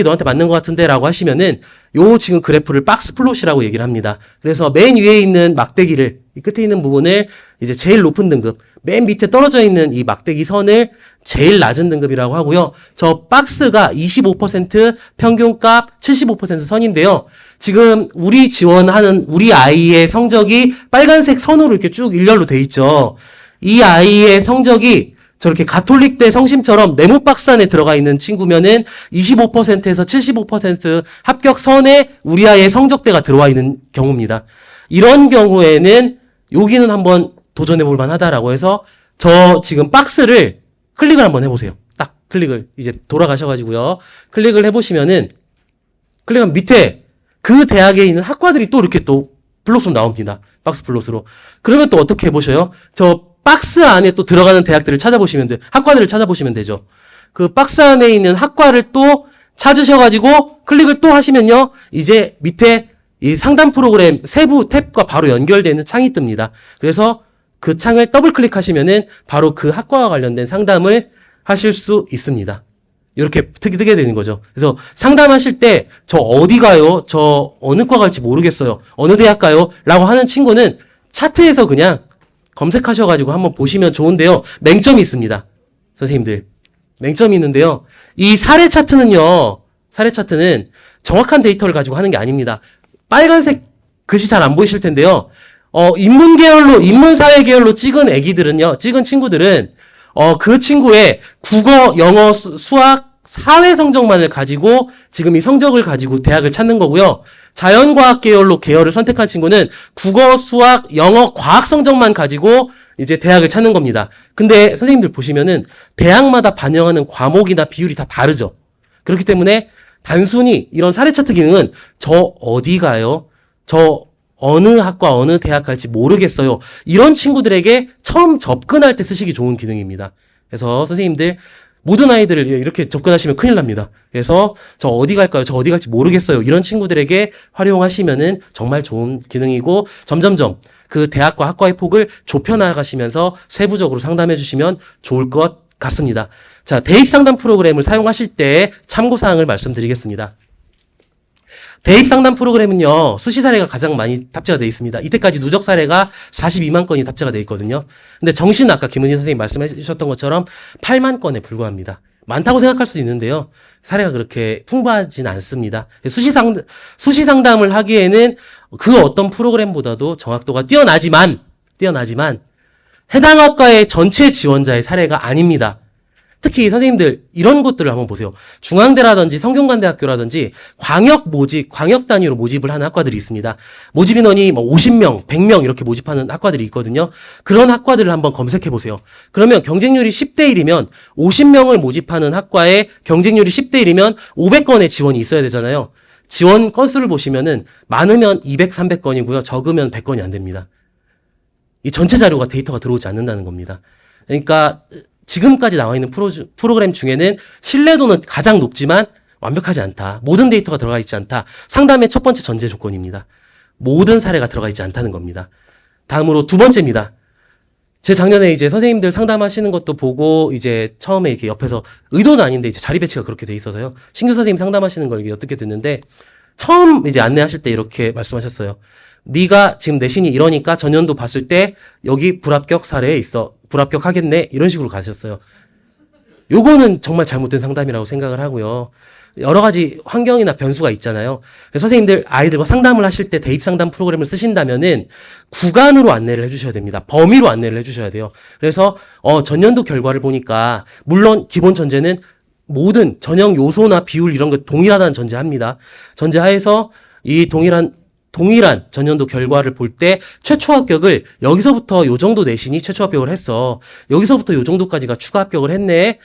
너한테 맞는 것 같은데 라고 하시면은 요 지금 그래프를 박스 플롯이라고 얘기를 합니다. 그래서 맨 위에 있는 막대기를, 이 끝에 있는 부분을 이제 제일 높은 등급, 맨 밑에 떨어져 있는 이 막대기 선을 제일 낮은 등급이라고 하고요. 저 박스가 25% 평균값 75% 선인데요. 지금 우리 지원하는 우리 아이의 성적이 빨간색 선으로 이렇게 쭉 일렬로 돼 있죠. 이 아이의 성적이 저렇게 가톨릭대 성심처럼 네모 박스 안에 들어가 있는 친구면은 25%에서 75% 합격 선에 우리 아이의 성적대가 들어와 있는 경우입니다. 이런 경우에는 여기는 한번 도전해 볼 만하다라고 해서 저 지금 박스를 클릭을 한번 해보세요. 딱 클릭을 이제 돌아가셔가지고요. 클릭을 해보시면은 클릭하면 밑에 그 대학에 있는 학과들이 또 이렇게 또 플롯으로 나옵니다. 박스 플롯으로. 그러면 또 어떻게 해보셔요? 저 박스 안에 또 들어가는 대학들을 찾아보시면 학과들을 찾아보시면 되죠. 그 박스 안에 있는 학과를 또 찾으셔가지고 클릭을 또 하시면요. 이제 밑에 이 상담 프로그램 세부 탭과 바로 연결되는 창이 뜹니다. 그래서 그 창을 더블 클릭하시면은 바로 그 학과와 관련된 상담을 하실 수 있습니다. 이렇게 뜨게 되는 거죠. 그래서 상담하실 때 저 어디 가요? 저 어느 과 갈지 모르겠어요. 어느 대학 가요? 라고 하는 친구는 차트에서 그냥 검색하셔가지고 한번 보시면 좋은데요. 맹점이 있습니다. 선생님들. 맹점이 있는데요. 이 사례 차트는요. 사례 차트는 정확한 데이터를 가지고 하는 게 아닙니다. 빨간색 글씨 잘 안 보이실 텐데요. 인문 계열로, 인문사회 계열로 찍은 애기들은요. 찍은 친구들은 그 친구의 국어, 영어, 수학, 사회 성적만을 가지고 지금 이 성적을 가지고 대학을 찾는 거고요. 자연과학 계열로 계열을 선택한 친구는 국어, 수학, 영어, 과학 성적만 가지고 이제 대학을 찾는 겁니다. 근데 선생님들 보시면은 대학마다 반영하는 과목이나 비율이 다 다르죠. 그렇기 때문에 단순히 이런 사례 차트 기능은 저 어디 가요? 저 어느 학과 어느 대학 갈지 모르겠어요. 이런 친구들에게 처음 접근할 때 쓰시기 좋은 기능입니다. 그래서 선생님들 모든 아이들을 이렇게 접근하시면 큰일 납니다. 그래서 저 어디 갈까요? 저 어디 갈지 모르겠어요. 이런 친구들에게 활용하시면은 정말 좋은 기능이고 점점점 그 대학과 학과의 폭을 좁혀나가시면서 세부적으로 상담해 주시면 좋을 것 같습니다. 자, 대입 상담 프로그램을 사용하실 때 참고사항을 말씀드리겠습니다. 대입 상담 프로그램은요, 수시 사례가 가장 많이 탑재가 되어 있습니다. 이때까지 누적 사례가 42만 건이 탑재가 되어 있거든요. 근데 정시는 아까 김은희 선생님 말씀해 주셨던 것처럼 8만 건에 불과합니다. 많다고 생각할 수도 있는데요. 사례가 그렇게 풍부하진 않습니다. 수시 상담을 하기에는 그 어떤 프로그램보다도 정확도가 뛰어나지만 해당 학과의 전체 지원자의 사례가 아닙니다. 특히 선생님들 이런 것들을 한번 보세요. 중앙대라든지 성균관대학교라든지 광역 단위로 모집을 하는 학과들이 있습니다. 모집 인원이 50명, 100명 이렇게 모집하는 학과들이 있거든요. 그런 학과들을 한번 검색해 보세요. 그러면 경쟁률이 10대 1이면 50명을 모집하는 학과의 경쟁률이 10대 1이면 500건의 지원이 있어야 되잖아요. 지원 건수를 보시면은 많으면 200, 300건이고요. 적으면 100건이 안 됩니다. 이 전체 자료가 데이터가 들어오지 않는다는 겁니다. 그러니까 지금까지 나와 있는 프로그램 중에는 신뢰도는 가장 높지만 완벽하지 않다. 모든 데이터가 들어가 있지 않다. 상담의 첫 번째 전제 조건입니다. 모든 사례가 들어가 있지 않다는 겁니다. 다음으로 두 번째입니다. 제 작년에 이제 선생님들 상담하시는 것도 보고 이제 처음에 이렇게 옆에서 의도는 아닌데 이제 자리 배치가 그렇게 돼 있어서요. 신규 선생님 상담하시는 걸 어떻게 듣는데 처음 이제 안내하실 때 이렇게 말씀하셨어요. 네가 지금 내신이 이러니까 전년도 봤을 때 여기 불합격 사례에 있어. 불합격하겠네. 이런 식으로 가셨어요. 요거는 정말 잘못된 상담이라고 생각을 하고요. 여러 가지 환경이나 변수가 있잖아요. 선생님들 아이들과 상담을 하실 때 대입 상담 프로그램을 쓰신다면은 구간으로 안내를 해주셔야 됩니다. 범위로 안내를 해주셔야 돼요. 그래서 전년도 결과를 보니까 물론 기본 전제는 모든 전형 요소나 비율 이런 거 동일하다는 전제합니다. 전제하에서 이 동일한 전년도 결과를 볼 때 최초 합격을 여기서부터 요 정도 내신이 최초 합격을 했어. 여기서부터 요 정도까지가 추가 합격을 했네.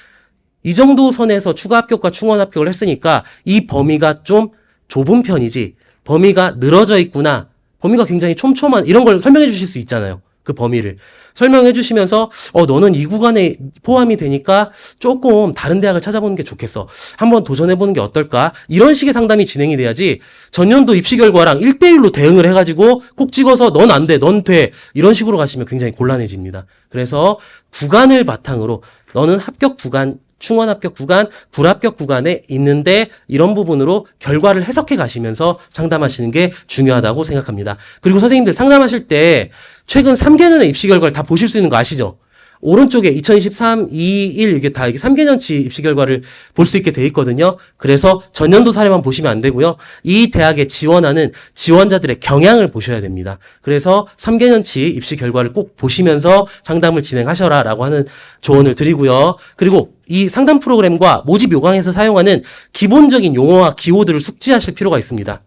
이 정도 선에서 추가 합격과 충원 합격을 했으니까 이 범위가 좀 좁은 편이지. 범위가 늘어져 있구나. 범위가 굉장히 촘촘한 이런 걸 설명해 주실 수 있잖아요. 그 범위를 설명해 주시면서 너는 이 구간에 포함이 되니까 조금 다른 대학을 찾아보는 게 좋겠어. 한번 도전해 보는 게 어떨까? 이런 식의 상담이 진행이 돼야지 전년도 입시 결과랑 1대1로 대응을 해가지고 꼭 찍어서 넌 안 돼, 넌 돼. 이런 식으로 가시면 굉장히 곤란해집니다. 그래서 구간을 바탕으로 너는 합격 구간, 충원 합격 구간, 불합격 구간에 있는데 이런 부분으로 결과를 해석해 가시면서 상담하시는 게 중요하다고 생각합니다. 그리고 선생님들 상담하실 때 최근 3개년의 입시 결과를 다 보실 수 있는 거 아시죠? 오른쪽에 2023, 21 이게 다 이게 3개년치 입시 결과를 볼 수 있게 돼 있거든요. 그래서 전년도 사례만 보시면 안 되고요. 이 대학에 지원하는 지원자들의 경향을 보셔야 됩니다. 그래서 3개년치 입시 결과를 꼭 보시면서 상담을 진행하셔라라고 하는 조언을 드리고요. 그리고 이 상담 프로그램과 모집 요강에서 사용하는 기본적인 용어와 기호들을 숙지하실 필요가 있습니다.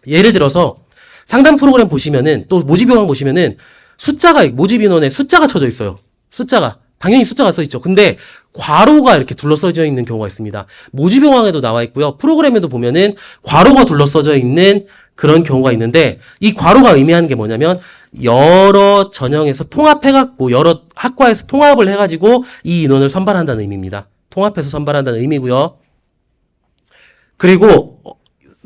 예를 들어서 상담 프로그램 보시면은 또 모집 요강 보시면은 모집 인원에 숫자가 쳐져 있어요. 당연히 숫자가 써 있죠. 근데 괄호가 이렇게 둘러싸져 있는 경우가 있습니다. 모집 요강에도 나와 있고요. 프로그램에도 보면은 괄호가 둘러싸져 있는 그런 경우가 있는데 이 괄호가 의미하는 게 뭐냐면 여러 전형에서 통합해갖고 여러 학과에서 통합을 해가지고 이 인원을 선발한다는 의미입니다. 통합해서 선발한다는 의미고요. 그리고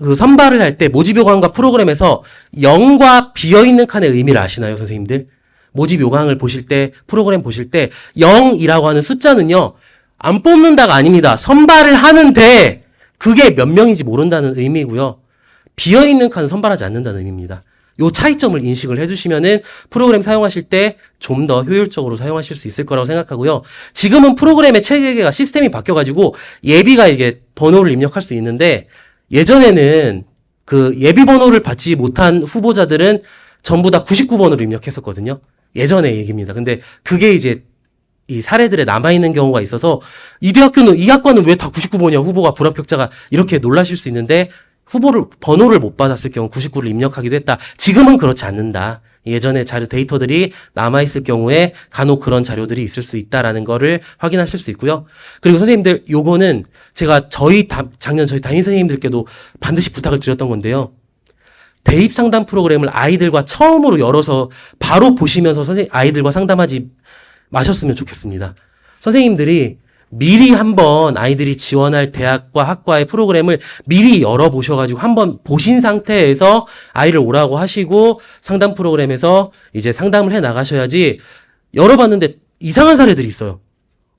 그 선발을 할 때 모집 요강과 프로그램에서 0과 비어있는 칸의 의미를 아시나요, 선생님들? 모집 요강을 보실 때, 프로그램 보실 때 0이라고 하는 숫자는요. 안 뽑는다가 아닙니다. 선발을 하는데 그게 몇 명인지 모른다는 의미고요. 비어있는 칸은 선발하지 않는다는 의미입니다. 요 차이점을 인식을 해주시면은 프로그램 사용하실 때 좀 더 효율적으로 사용하실 수 있을 거라고 생각하고요. 지금은 프로그램의 체계가 시스템이 바뀌어가지고 예비가 이게 번호를 입력할 수 있는데 예전에는 그 예비 번호를 받지 못한 후보자들은 전부 다 99번으로 입력했었거든요. 예전의 얘기입니다. 근데 그게 이제 이 사례들에 남아있는 경우가 있어서 이 대학교는, 이 학과는 왜 다 99번이야? 후보가 불합격자가 이렇게 놀라실 수 있는데 번호를 못 받았을 경우 99를 입력하기도 했다. 지금은 그렇지 않는다. 예전에 자료 데이터들이 남아있을 경우에 간혹 그런 자료들이 있을 수 있다라는 거를 확인하실 수 있고요. 그리고 선생님들, 요거는 제가 작년 저희 담임 선생님들께도 반드시 부탁을 드렸던 건데요. 대입 상담 프로그램을 아이들과 처음으로 열어서 바로 보시면서 아이들과 상담하지 마셨으면 좋겠습니다. 선생님들이 미리 한번 아이들이 지원할 대학과 학과의 프로그램을 미리 열어보셔가지고 한번 보신 상태에서 아이를 오라고 하시고 상담 프로그램에서 이제 상담을 해 나가셔야지. 열어봤는데 이상한 사례들이 있어요.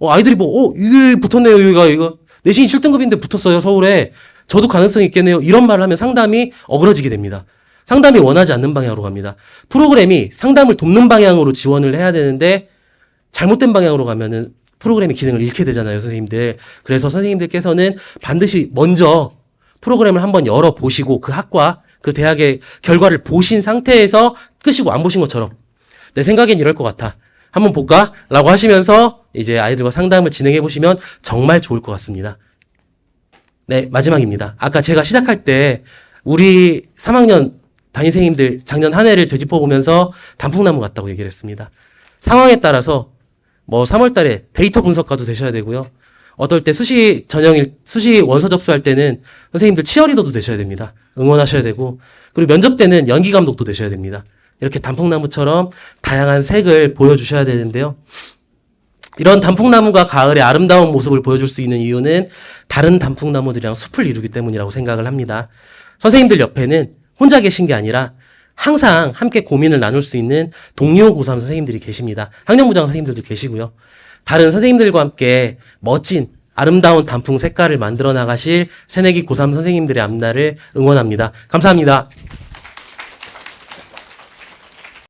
아이들이 이게 붙었네요. 이거 내신이 7등급인데 붙었어요. 서울에. 저도 가능성이 있겠네요. 이런 말을 하면 상담이 어그러지게 됩니다. 상담이 원하지 않는 방향으로 갑니다. 프로그램이 상담을 돕는 방향으로 지원을 해야 되는데 잘못된 방향으로 가면은 프로그램의 기능을 잃게 되잖아요, 선생님들. 그래서 선생님들께서는 반드시 먼저 프로그램을 한번 열어보시고 그 학과, 그 대학의 결과를 보신 상태에서 끄시고 안 보신 것처럼 내 생각엔 이럴 것 같아. 한번 볼까? 라고 하시면서 이제 아이들과 상담을 진행해 보시면 정말 좋을 것 같습니다. 네, 마지막입니다. 아까 제가 시작할 때 우리 3학년 담임선생님들 작년 한 해를 되짚어보면서 단풍나무 같다고 얘기를 했습니다. 상황에 따라서 3월 달에 데이터 분석가도 되셔야 되고요. 어떨 때 수시 원서 접수할 때는 선생님들 치어리더도 되셔야 됩니다. 응원하셔야 되고, 그리고 면접 때는 연기 감독도 되셔야 됩니다. 이렇게 단풍나무처럼 다양한 색을 보여주셔야 되는데요. 이런 단풍나무가 가을의 아름다운 모습을 보여줄 수 있는 이유는 다른 단풍나무들이랑 숲을 이루기 때문이라고 생각을 합니다. 선생님들 옆에는 혼자 계신 게 아니라 항상 함께 고민을 나눌 수 있는 동료 고3 선생님들이 계십니다. 학년부장 선생님들도 계시고요. 다른 선생님들과 함께 멋진 아름다운 단풍 색깔을 만들어 나가실 새내기 고3 선생님들의 앞날을 응원합니다. 감사합니다.